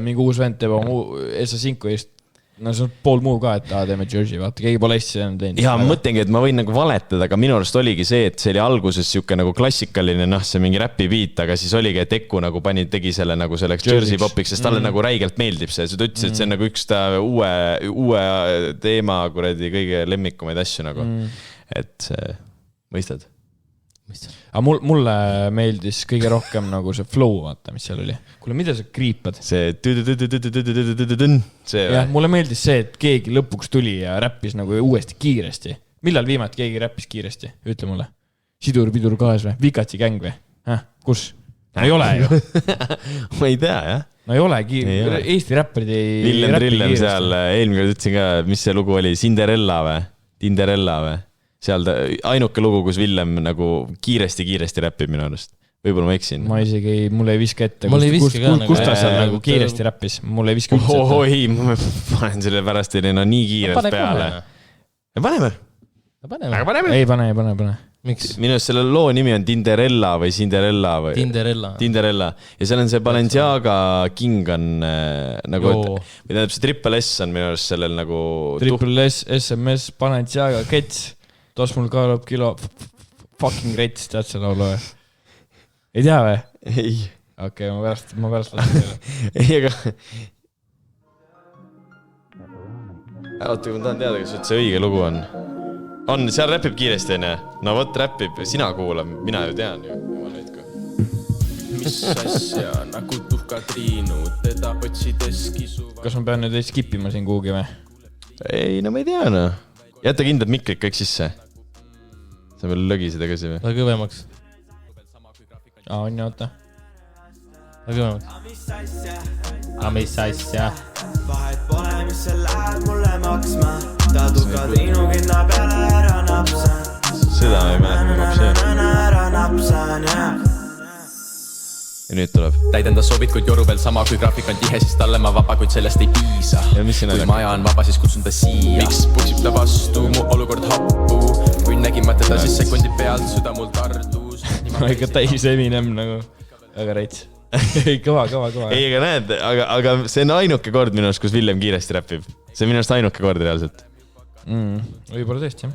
mingi uus vend teeb SA5 eest. No see on pool muu ka, et teeme Jersey, vaata, keegi pole Eestis enam teinud. Ja ma mõtlengi, et ma võin nagu valetada, aga minu arust oligi see, et see oli alguses siuke nagu klassikaline, see mingi räpi beat, aga siis oligi, et Eku nagu tegi selle nagu selleks Jersey popiks, sest talle nagu räigelt meeldib see. Ta ütles, et see on nagu üks ta uue teema, kuradi kõige lemmikumaid asju nagu. Et mõistad? Aga mulle meeldis kõige rohkem nagu see flow, vaata, mis seal oli. Kuule, mida sa kriipad? See jah, mulle meeldis see, et keegi lõpuks tuli ja räppis nagu uuesti kiiresti. Millal viimati keegi räppis kiiresti? Ütle mulle. Sidur-pidur kaes või? Vikatsi gäng või? Kus? No ei ole ju. Ma ei tea, jah. No ei ole. Eesti räpperid ei Villem Trillem seal, eelmine kord ütlesin ka, mis see lugu oli, Cinderella või? Seal ainuke lugu, kus Villem nagu kiiresti räppib minu arust. Võib-olla ma eksin. Ma isegi, mulle ei viska ette. Kust ta seal nagu kiiresti räppis? Mulle ei viska üldse ette. Oi, ma panen selle pärast nii kiirelt peale. Paneme. Ei pane. Miks? Minu arust selle loo nimi on Tinderella või Cinderella või? Tinderella. Ja seal on see Balenciaga King on nagu, või tähendab see Triple S on minu arust sellel nagu... Triple S, SMS, Balenciaga, Kets. Toos mul kaalub kilo fucking rets, tead see laulu või? Ei tea või? Ei. Okei, ma pärast lasin teile. Ei, aga... Oota, kui ma tahan teada, kas see õige lugu on. On, seal räpib kiiresti, on ja? No võt räpib, sina kuula, mina ju tean ju. Mis asja, nagu tuhka triinu, teda otsides kisuva... Kas ma pean nüüd skipima siin kuhugi või? Ei, no ma ei tea, no. Jäta kindlad mikrid kõik sisse. Sa veel lõgisid tagasi või? Väga kõvemaks. On ja oota. Väga kõvemaks. Mis asja? Vahet pole, mis see läheb mulle maksma. Ta tuhka triinu kinna peale ära napsan. Seda ei mäleta, ära napsan, jah. Ja nüüd tuleb. Täidenda sobid, kuid joru veel sama, kui graafik on tihe, siis talle ma vaba, kuid sellest ei piisa. Kui maja on vaba, siis kutsun ta siia. Miks puksib ta vastu, mu olukord happu. Kui nägin ma teda, siis sekundi pealt süda mul tardus. Ma ikka täis Eminem nagu. Väga reits. Kõva. Ei, aga näed, aga see on ainuke kord minu arust, kus Villem kiiresti räpib. See on minu arust ainuke kord reaalselt. Võib-olla tõesti, jah.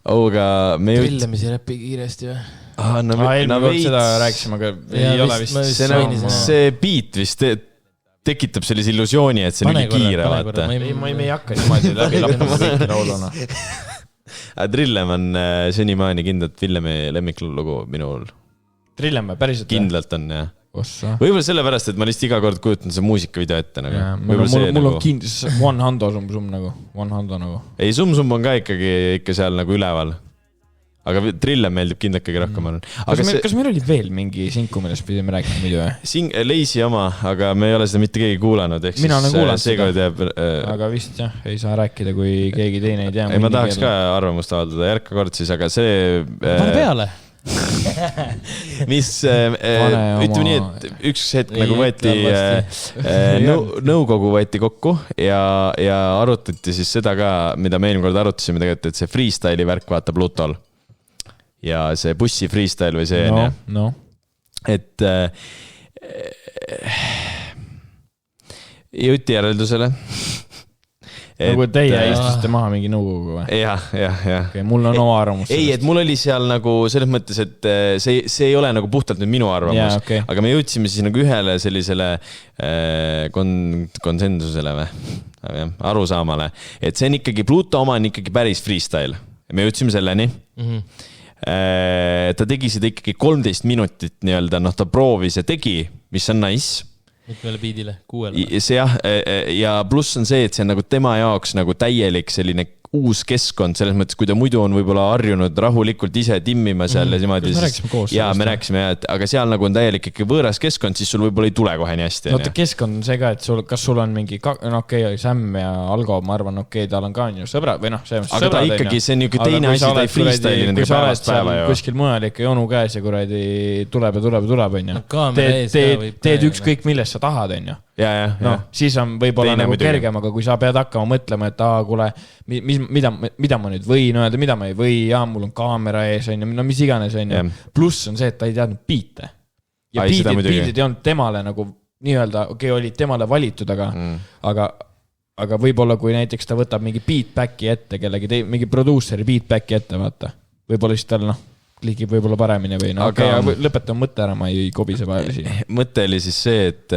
Aga me Villemis ei räpi kiiresti või? Eelmine kord seda rääkisime, aga ei ole vist. See beat vist tekitab sellise illusiooni, et see on nii kiire, vaata. Ma ei hakka niimoodi läbi lappama kõiki lauluna. Trillem on senimaani kindlalt Villemi lemmiklugu minul. Trillem, päriselt? Kindlalt on, jah. Võib-olla sellepärast, et ma lihtsalt iga kord kujutan see muusikavideo ette. Mul on kindlis One Hando Sum nagu. Ei, Sum on ka ikka seal nagu üleval. Aga Trillem meeldib kindlalt kõige rohkem. Kas meil oli veel mingi sinku, millest pidime rääkima muidu või? Leisi oma, aga me ei ole seda mitte keegi kuulanud. Mina olen kuulanud seda, aga vist jah, ei saa rääkida, kui keegi teine ei tea. Ei, ma tahaks ka arvamust avaldada järka kord siis, aga see... Pane peale! Mis, ütleme nii, et üks hetk nagu võeti nõukogu võeti kokku ja arutati siis seda ka, mida me eelmine kord arutasime tegelikult, et see freestyle'i värk vaata Plutol ja see bussi freestyle või see no. Et jõuti järeldusele nagu teie istusite maha mingi nõukogu või? jah. Okay, mul on oma arvamus. Ei, et mul oli seal nagu selles mõttes, et see ei ole nagu puhtalt nüüd minu arvamus, aga me jõudsime siis nagu ühele sellisele konsensusele või? Arusaamale, et see on ikkagi, Pluto oma on ikkagi päris freestyle. Me jõudsime selleni. Ta tegi seda ikkagi 13 minutit nii-öelda, ta proovis ja tegi, mis on nice. Mitmele biidile? 6? See jah, ja pluss on see, et see on nagu tema jaoks nagu täielik selline uus keskkond, selles mõttes, kui ta muidu on võib-olla harjunud rahulikult ise timmima seal ja niimoodi. Me rääkisime koos. Jaa, me rääkisime, aga seal nagu on täielik ikka võõras keskkond, siis sul võib-olla ei tule kohe nii hästi. Oota, keskkond on see ka, et kas sul on mingi, Sam ja Algo, ma arvan, tal on ka on ju sõbrad või see on sõbrad. Aga ta ikkagi, see on ju teine asi, ta ei freestyle nendega päevast päeva ju. Kuskil mujal ikka jonu käes ja kuradi tuleb, on ju. Teed ükskõik millest sa tahad, on ju. Siis on võib-olla nagu kergem, aga kui sa pead hakkama mõtlema, et kuule, mida ma nüüd võin öelda, mida ma ei või, mul on kaamera ees, on ju, no mis iganes, on ju. Pluss on see, et ta ei teadnud biite. Ja biitid ei olnud temale nagu nii-öelda, olid temale valitud, aga võib-olla kui näiteks ta võtab mingi beatbacki ette, kellegi mingi produuseri beatbacki ette, vaata. Võib-olla siis tal, klikib võib-olla paremini või lõpetan mõtte ära, ma ei kobise vahel siin. Mõte oli siis see, et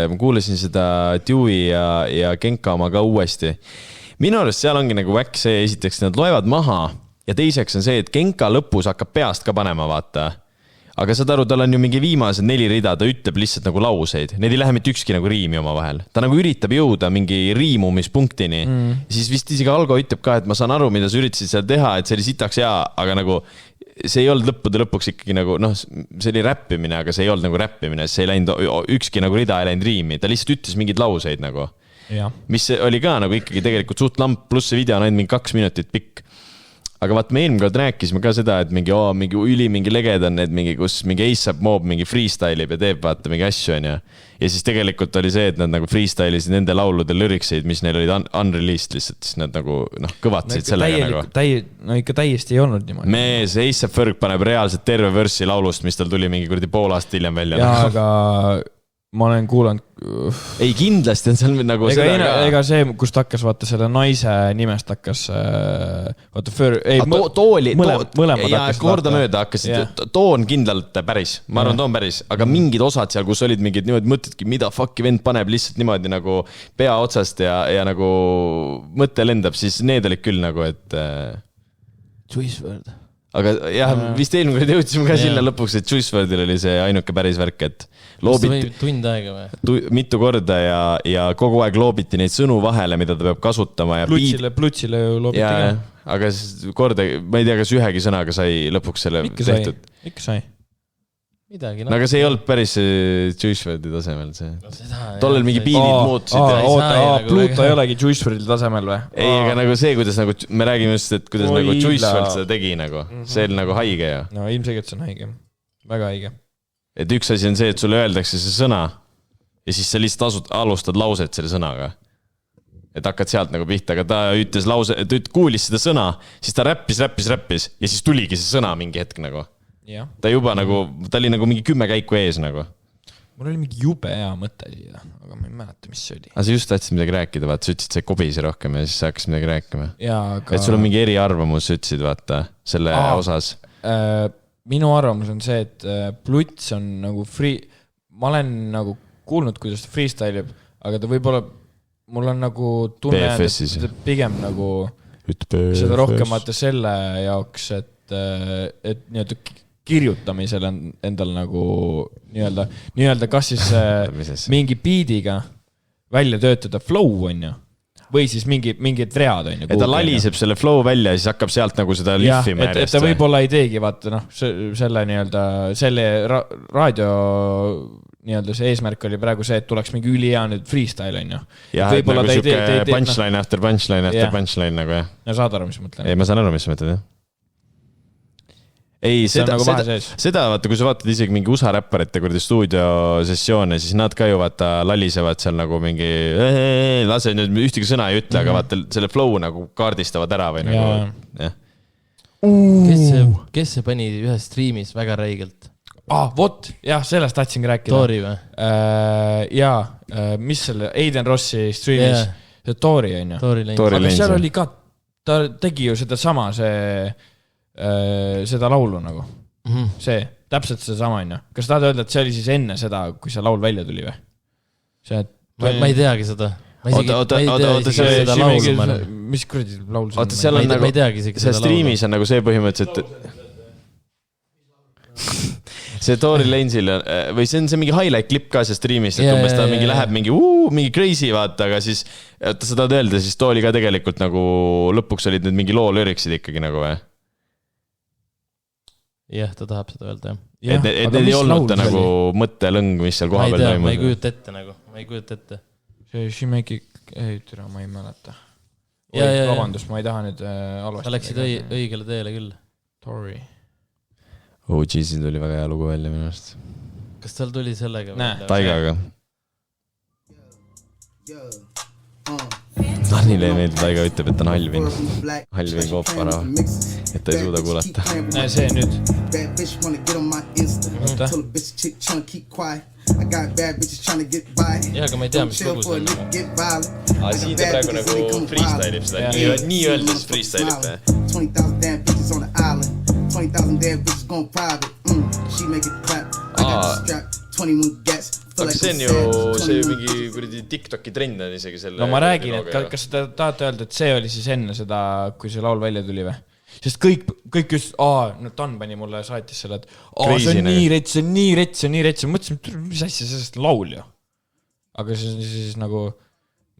ma kuulasin seda Dewey ja Genka oma ka uuesti. Minu arust seal ongi nagu väk see, esiteks nad loevad maha ja teiseks on see, et Genka lõpus hakkab peast ka panema, vaata. Aga saad aru, tal on ju mingi viimased 4 rida, ta ütleb lihtsalt nagu lauseid. Need ei lähe mitte ükski nagu riimi oma vahel. Ta nagu üritab jõuda mingi riimumispunktini. Siis vist isegi Algo ütleb ka, et ma saan aru, mida sa üritasid seal teha, et see oli sitaks hea, aga nagu see ei olnud lõppude lõpuks ikkagi nagu, see oli räppimine, aga see ei olnud nagu räppimine, see ei läinud, ükski nagu rida ei läinud riimi, ta lihtsalt ütles mingid lauseid nagu, mis oli ka nagu ikkagi tegelikult suht lamp, pluss see video on ainult mingi 2 minutit pikk. Aga vaat me eelmine kord rääkisime ka seda, et mingi leged on need mingi, kus mingi A$AP Mob mingi freestyle'ib ja teeb vaata mingi asju on ja. Ja siis tegelikult oli see, et nad nagu freestyle'isid nende laulude lyricseid, mis neil olid unreleased lihtsalt, siis nad nagu kõvatasid sellega nagu. No ikka täiesti ei olnud niimoodi. Mees, A$AP Ferg paneb reaalselt terve võrssi laulust, mis tal tuli mingi kuradi pool aastat hiljem välja. Jaa, aga ma olen kuulanud. Ei, kindlasti on seal nagu ega see, kust hakkas vaata selle naise nimest hakkas vaata mõlemad hakkas kordamööda hakkasid, toon kindlalt päris, ma arvan toon päris, aga mingid osad seal, kus olid mingid niimoodi mõtledki, mida fucki vend paneb lihtsalt niimoodi nagu pea otsast ja nagu mõte lendab, siis need olid küll nagu, et Juice WRLD. Aga jah, vist eelmine kord jõudsime ka sinna lõpuks, et Juice WRLDil oli see ainuke päris värk, et loobiti tund aega või? Mitu korda ja kogu aeg loobiti neid sõnu vahele, mida ta peab kasutama. Plutsile ju loobiti ka. Aga korda, ma ei tea, kas ühegi sõnaga sai lõpuks selle tehtud. Ikka sai. Midagi. Aga see ei olnud päris Juice WRLDi tasemel see. Tollel mingi biidid muutusid. Pluto ei olegi Juice WRLDi tasemel või? Ei, aga nagu see, kuidas nagu, me räägime just, et kuidas nagu Juice WRLD seda tegi nagu. See oli nagu haige ja. No ilmselgelt see on haige. Väga haige. Et üks asi on see, et sulle öeldakse see sõna ja siis sa lihtsalt alustad lauset selle sõnaga. Et hakkad sealt nagu pihta, aga ta ütles lause, et kuulis seda sõna, siis ta räppis ja siis tuligi see sõna mingi hetk nagu. Ta juba nagu, ta oli nagu mingi 10 käiku ees nagu. Mul oli mingi jube hea mõte siia, aga ma ei mäleta, mis see oli. Aga sa just tahtsid midagi rääkida, vaata, sa ütlesid, sa ei kobise rohkem ja siis sa hakkasid midagi rääkima. Aga... Et sul on mingi eriarvamus, ütlesid, vaata, selle osas. Minu arvamus on see, et Pluts on nagu ma olen nagu kuulnud, kuidas ta freestylib, aga ta võib-olla, mul on nagu tunne, et pigem nagu seda rohkemate selle jaoks, et nii-öelda kirjutamisel on endal nagu nii-öelda kas siis mingi biidiga välja töötada flow on ju, või siis mingid read on ju. Et ta laliseb selle flow välja ja siis hakkab sealt nagu seda lifima järjest. Et ta võib-olla ei teegi, vaata selle nii-öelda, selle raadio nii-öelda see eesmärk oli praegu see, et tuleks mingi ülihea nüüd freestyle on ju. Jah, et nagu siuke punchline after punchline nagu jah. Ja saad aru, mis mõtlen? Ei, ma saan aru, mis mõtled jah. Ei, seda, vaata, kui sa vaatad isegi mingi USA räpparite kurdi stuudiosessioone, siis nad ka ju vaata lalisevad seal nagu mingi lase nüüd ühtegi sõna ei ütle, aga vaata selle flow nagu kaardistavad ära või nagu jah. Kes see pani ühes streamis väga räigelt? Vot, jah, sellest tahtsingi rääkida. Tori või? Jaa, mis selle Aiden Rossi streamis see Tori on ju. Aga seal oli ka, ta tegi ju seda sama, seda laulu nagu. See, täpselt see sama on ju. Kas tahad öelda, et see oli siis enne seda, kui see laul välja tuli või? Ma ei teagi seda. Oota, mis kuradi laul see on? Oota, seal on nagu, see streamis on nagu see põhimõtteliselt, see Tory Lanez'il või see on see mingi highlight klipp ka see streamis, et umbes ta mingi läheb mingi crazy vaata, aga siis sa tahad öelda, siis too oli ka tegelikult nagu lõpuks olid need mingi loo lüriksid ikkagi nagu või? Jah, ta tahab seda öelda, jah. Et need ei olnud ta nagu mõttelõng, mis seal koha peal toimus. Ma ei kujuta ette. See Shimeki, türa, ma ei mäleta. Vabandust, ma ei taha nüüd halvasti. Ta läksid õigele teele küll. Tory. OG-sil tuli väga hea lugu välja minu arust. Kas tal tuli sellega? Taigaga. Tanile ei meeldi, Taiga ütleb, et ta on halvin koopara, et ta ei suuda kuulata. See nüüd. Jah, aga ma ei tea, mis lugu see on. Aga siin ta praegu nagu freestylib seda, nii öeldes freestylib. 20,000 damn bitches on the island, 20,000 damn bitches gone private, she make it clap, I got the strap, 21 gats. Aga see on ju, see mingi kuradi TikToki trend on isegi selle... No ma räägin, et kas te tahate öelda, et see oli siis enne seda, kui see laul välja tuli või? Sest kõik just, Tan pani mulle saatis selle, et see on nii rets, mõtlesin, mis asja, sellest laul ju. Aga siis nagu,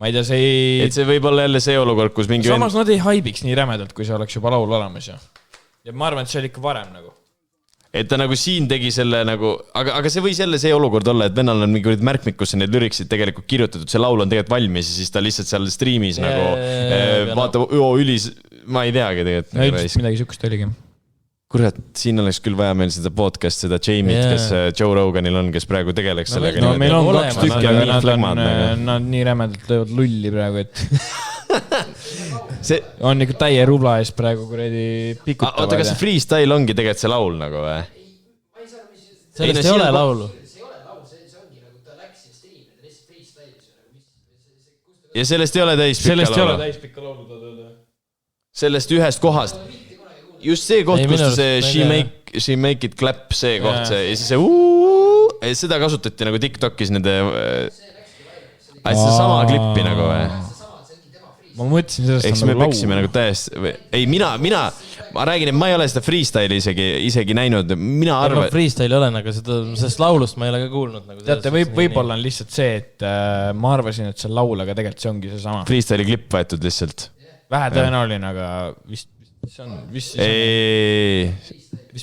ma ei tea, see ei... Et see võib olla jälle see olukord, kus mingi... Samas nad ei haibiks nii rämedalt, kui see oleks juba laul olemas ju. Ja ma arvan, et see oli ikka varem nagu. Et ta nagu siin tegi selle nagu, aga see võis jälle see olukord olla, et vennal on mingi märkmik, kus need lüriksid tegelikult kirjutatud, see laul on tegelikult valmis ja siis ta lihtsalt seal streamis nagu vaata, ülis, ma ei teagi tegelikult. Ja üldiselt midagi sükust oligi. Kurat, siin oleks küll vaja meil seda podcast, seda Jamie't, kes Joe Roganil on, kes praegu tegeleks sellega. No meil on 2 tükki, aga nad nii rämedalt löövad lulli praegu, et see on nagu täie rubla ees praegu kuredi pikutavad. Oota, kas see freestyle ongi tegelikult see laul nagu või? Sellest ei ole laulu. See ei ole laul, see ongi nagu ta läks ja streamid ja lihtsalt freestyle'is. Ja sellest ei ole täispikka laulu. Sellest ühest kohast. Just see koht, kus see she make it clap, see koht, ja siis see seda kasutati nagu TikTokis nende sama klippi nagu või? Ma mõtlesin sellest eks me peksime nagu täiesti ei, mina räägin, et ma ei ole seda freestyle isegi näinud mina arvan freestyle ei ole, aga sellest laulust ma ei ole ka kuulnud nagu teate, võib-olla on lihtsalt see, et ma arvasin, et see laul, aga tegelikult see ongi see sama freestyle'i klipp võetud lihtsalt vähe tõenäoline, aga vist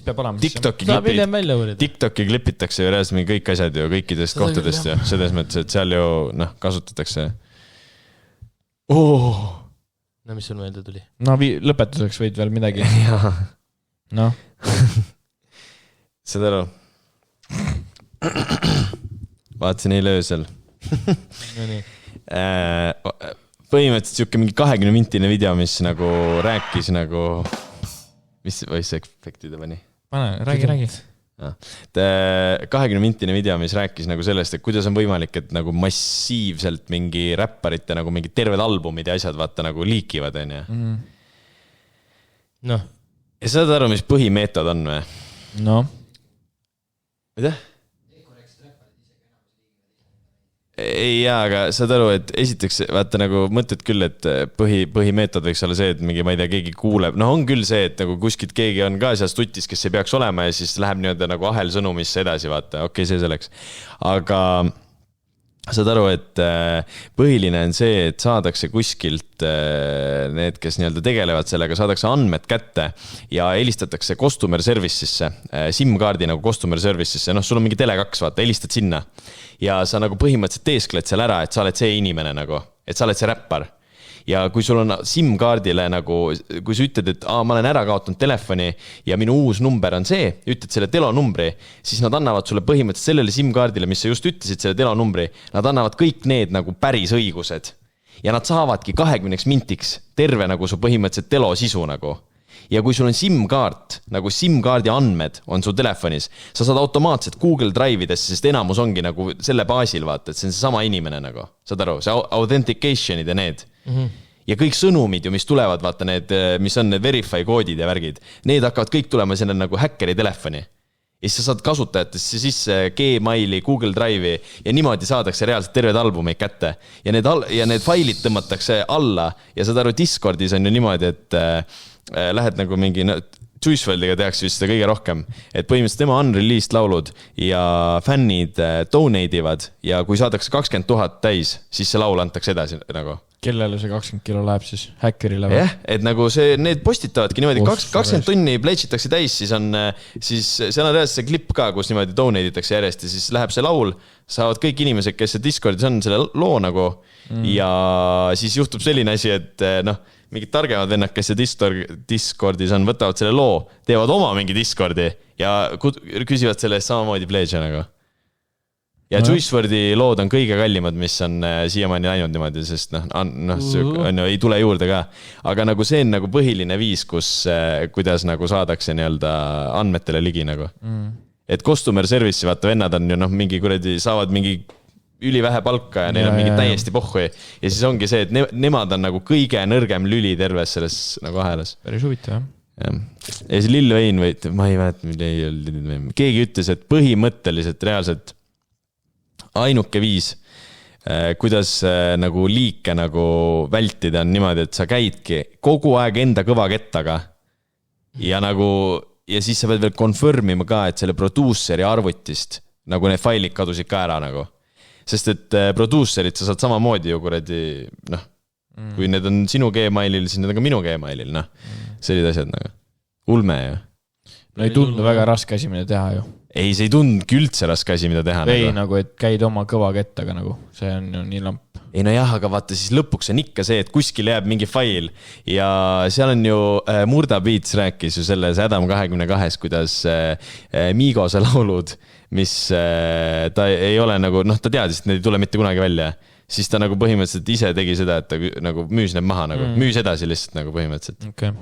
peab olema TikToki klipitakse ju reaalselt mingi kõik asjad ju kõikidest kohtadest ja selles mõttes, et seal ju kasutatakse No mis sul meelde tuli? No lõpetuseks võid veel midagi No Saad aru Vaatasin eile öösel põhimõtteliselt siuke mingi 20-mintine video, mis nagu rääkis nagu mis efekti ta pani? Räägi 20-mintine video, mis rääkis nagu sellest, et kuidas on võimalik, et nagu massiivselt mingi räpparite nagu mingi terved albumid ja asjad vaata nagu liikivad, on ju. No. Ja saad aru, mis põhimeetod on või? No. Mida? Ei, aga saad aru, et esiteks vaata nagu mõtled küll, et põhimeetod võiks olla see, et mingi, ma ei tea, keegi kuuleb. No on küll see, et nagu kuskilt keegi on ka seal stutis, kes ei peaks olema ja siis läheb nii-öelda nagu ahel sõnumisse edasi, vaata. Okei, see selleks. Aga saad aru, et põhiline on see, et saadakse kuskilt need, kes nii-öelda tegelevad sellega, saadakse andmed kätte ja helistatakse customer service'isse, SIM-kaardi nagu customer service'isse. No sul on mingi Tele2, vaata, helistad sinna. Ja sa nagu põhimõtteliselt teeskled seal ära, et sa oled see inimene nagu, et sa oled see räppar. Ja kui sul on SIM-kaardile nagu, kui sa ütled, et ma olen ära kaotanud telefoni ja minu uus number on see, ütled selle telonumbri, siis nad annavad sulle põhimõtteliselt sellele SIM-kaardile, mis sa just ütlesid selle telonumbri, nad annavad kõik need nagu päris õigused. Ja nad saavadki 20 mintiks terve nagu su põhimõtteliselt telo sisu nagu. ja kui sul on SIM-kaart, nagu SIM-kaardi andmed on su telefonis, sa saad automaatselt Google Drive'idesse, sest enamus ongi nagu selle baasil vaata, et see on see sama inimene nagu, saad aru, see authentication'id ja need. Ja kõik sõnumid ju, mis tulevad, vaata need, mis on need verify koodid ja värgid, need hakkavad kõik tulema sinna nagu häkkeri telefoni. Ja siis sa saad kasutajatesse sisse Gmaili, Google Drive'i ja niimoodi saadakse reaalselt terved albumeid kätte. Ja need failid tõmmatakse alla ja saad aru, Discordis on ju niimoodi, et lähed nagu mingi, Juice WRLDiga tehakse vist seda kõige rohkem, et põhimõtteliselt tema unreleased laulud ja fännid donate-ivad ja kui saadakse 20 000 täis, siis see laul antakse edasi nagu. Kellele see 20 kilo läheb siis? Häkkerile või? Jah, et nagu need postitavadki niimoodi, 20 tunni pledžitakse täis, siis seal on reaalselt see klipp ka, kus niimoodi donate-itakse järjest ja siis läheb see laul, saavad kõik inimesed, kes see Discordis on selle loo nagu ja siis juhtub selline asi, et mingid targemad vennad, kes see Discordis on, võtavad selle loo, teevad oma mingi Discordi ja küsivad selle eest samamoodi pledge nagu. Ja Juice WRLDi lood on kõige kallimad, mis on siiamaani läinud niimoodi, sest ei tule juurde ka. Aga nagu see on nagu põhiline viis, kuidas nagu saadakse nii-öelda andmetele ligi nagu. Et customer service'i vaata vennad on ju mingi kuradi, saavad mingi ülivähe palka ja neil on mingi täiesti pohhu. Ja siis ongi see, et nemad on nagu kõige nõrgem lüli terves selles nagu ahelas. Päris huvitav, jah. Ja see Lil Wayne, ma ei mäleta, keegi ütles, et põhimõtteliselt reaalselt ainuke viis, kuidas nagu liike nagu vältida on niimoodi, et sa käidki kogu aeg enda kõva kettaga ja siis sa pead veel confirmima ka, et selle produusseri arvutist nagu need failid kadusid ka ära nagu. Sest et produusserid sa saad samamoodi ju kuradi, kui need on sinu Gmailil, siis need on ka minu Gmailil, sellised asjad nagu. Ulme ju. No ei tundu väga raske asi, mida teha ju. Ei, see ei tundki üldse raske asi, mida teha. Ei, nagu, et käid oma kõva kettaga nagu, see on ju nii lamp. Ei no jah, aga vaata siis lõpuks on ikka see, et kuskil jääb mingi fail ja seal on ju Murda Beats rääkis ju selles Adam 22, kuidas Migose laulud, mis ta ei ole nagu, ta teadis, et need ei tule mitte kunagi välja, siis ta nagu põhimõtteliselt ise tegi seda, et ta nagu müüs need maha, nagu müüs edasi lihtsalt nagu põhimõtteliselt. Okay.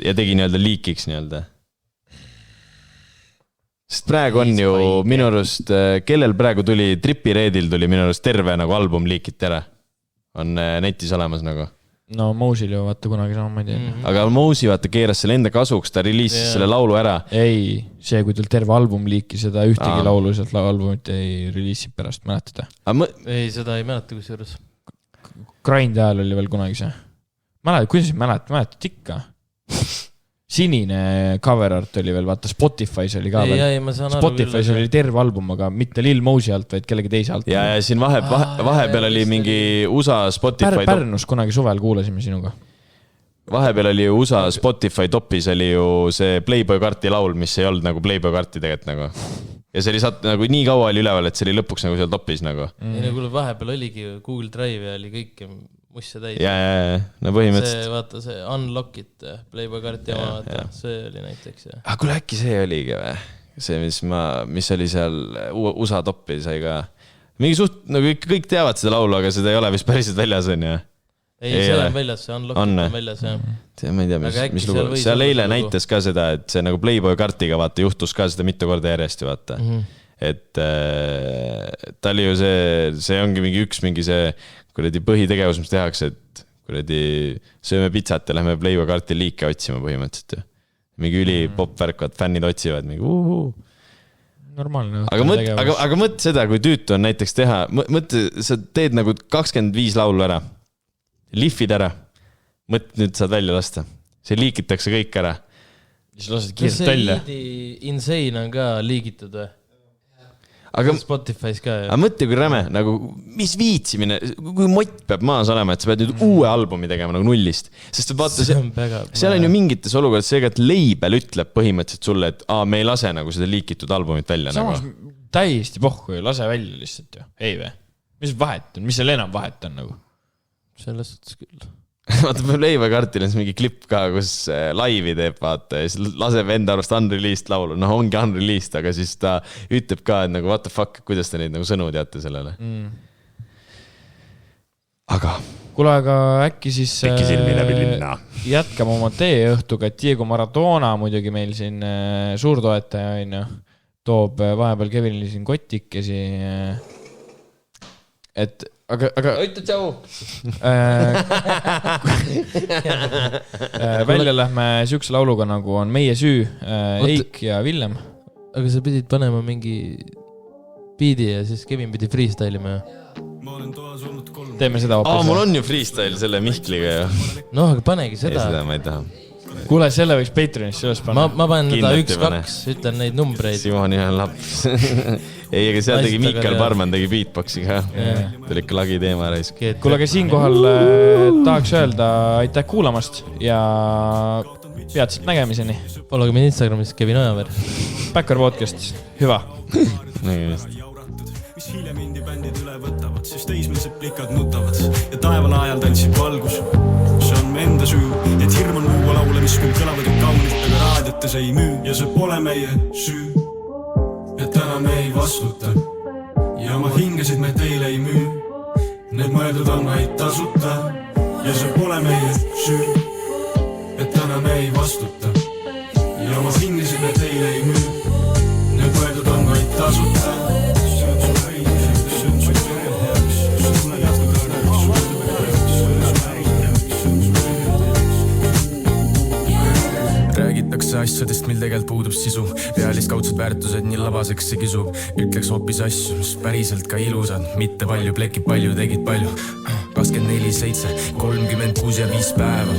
Ja tegi nii-öelda liikiks nii-öelda. Sest praegu on ju minu arust, kellel praegu tuli, Tripi Redil tuli minu arust terve nagu album liikiti ära. On netis olemas nagu. No Mosil ju vaata kunagi samamoodi. Aga Mosi vaata keeras selle enda kasuks, ta reliisis selle laulu ära. Ei, see kui tal terve album liiki, seda ühtegi laulu sealt albumit ei reliisi pärast, mäletada? Ei, seda ei mäleta kus juures. Grind ajal oli veel kunagi see. Kuidas mäletad ikka? Sinine cover art oli veel, vaata Spotify's oli ka veel. Spotify's oli terve album, aga mitte Lil Mosi alt, vaid kellegi teise alt. Ja siin vahepeal oli mingi USA Spotify Pärnus kunagi suvel kuulasime sinuga. Vahepeal oli USA Spotify topis oli ju see Playboy Karti laul, mis ei olnud nagu Playboy Karti tegelikult nagu. Ja see oli nagu nii kaua oli üleval, et see oli lõpuks nagu seal topis nagu. Ei nagu vahepeal oligi Google Drive ja oli kõik musse täis. Ja, no põhimõtteliselt. See, vaata see Unlockit, Playboy Karti ja vaata, see oli näiteks. Aga kuule äkki see oligi või? See, mis oli seal USA toppi sai ka. Mingi suht, nagu kõik teavad seda laulu, aga seda ei ole vist päriselt väljas on ju. Ei, see on väljas, see Unlockit on väljas, jah. Ma ei tea, mis lugu. Seal eile näitas ka seda, et see nagu Playboy Kartiga vaata juhtus ka seda mitu korda järjest ju vaata. Et ta oli ju see ongi mingi see kuradi põhitegevus, mis tehakse, et kuradi sööme pitsat ja lähme Playboy Karti liike otsima põhimõtteliselt. Mingi üli popvärkvad fännid otsivad mingi Normaalne. Aga mõtle seda, kui tüütu on näiteks teha, mõtle, sa teed nagu 25 laulu ära, lihvid ära, mõtle nüüd saad välja lasta. See liikitakse kõik ära. Siis lased kiirelt välja. Insane on ka liigitud või? Aga Spotify's ka. Aga mõtle, kui räme, nagu, mis viitsimine, kui mott peab maas olema, et sa pead nüüd uue albumi tegema nagu nullist. Sest vaata, seal on ju mingites olukorras seega, et label ütleb põhimõtteliselt sulle, et me ei lase nagu seda liikitud albumit välja. Samas nagu. Täiesti pohku ju, lase välja lihtsalt ju. Ei või? Mis vahet on? Mis seal enam vahet on nagu? Selles suhtes küll. Vaata, Playboy Kartil on mingi klipp ka, kus laivi teeb, vaata, ja siis laseb enda arvast unreleased laulu. Ongi unreleased, aga siis ta ütleb ka, et nagu what the fuck, kuidas ta neid nagu sõnu teate sellele. aga äkki siis jätkame oma teeõhtuga, et Diego Maradona muidugi meil siin suurtoetaja on ju, toob vahepeal Kevinile siin kotikesi, et aga Oitu, tšau! Välja lähme siukse lauluga nagu on Meie süü, Eik ja Villem. Aga sa pidid panema mingi biidi ja siis Kevin pidi freestylima ja teeme seda hoopis. Mul on ju freestyle selle Mihkliga ju. No, aga panegi seda. Ei, seda ma ei taha. Kuule, selle võiks Patreonis selles panna. Ma panen seda 1-2, ütlen neid numbreid. Simoni on laps. Ei, aga seal tegi Mikkel Barman tegi beatboxi ka. Tuli ikka lagi teema raisk. Kuule, aga siinkohal tahaks öelda aitäh kuulamast ja peatselt nägemiseni. Follow mind Instagramis Kevin Ojaver. Backer podcast. Hüva. Nägemist. Mis hiljem indibändid üle võtavad, siis teismelised plikad nutavad ja taevala ajal tantsib valgus. See on me enda süü, et hirm on luua laule, mis küll kõlavad ju kaunist, aga raadiotes ei müü. Ja see pole meie süü, et täna me ei vastuta ja oma hingesid me teile ei müü. Need mõeldud on vaid tasuta ja see pole meie süü, et täna me ei vastuta ja oma hingesid me teile ei müü. Need mõeldud on vaid tasuta. Räägitakse asjadest, mil tegelt puudub sisu. Realiskaudsed väärtused nii labaseks see kisub. Ütleks hoopis asju, mis päriselt ka ilusad. Mitte palju, plekib palju, tegid palju. 24/7, 36 ja 5 päeva.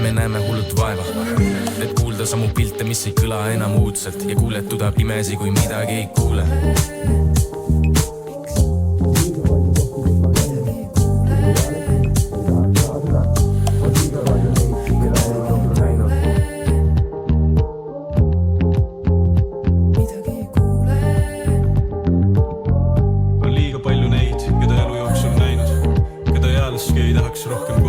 Me näeme hullut vaeva, et kuulda samu pilte, mis ei kõla enam uudselt ja kuuletuda pimesi, kui midagi ei kuule. On liiga palju neid, keda elu jooksul näinud, keda ealeski ei tahaks rohkem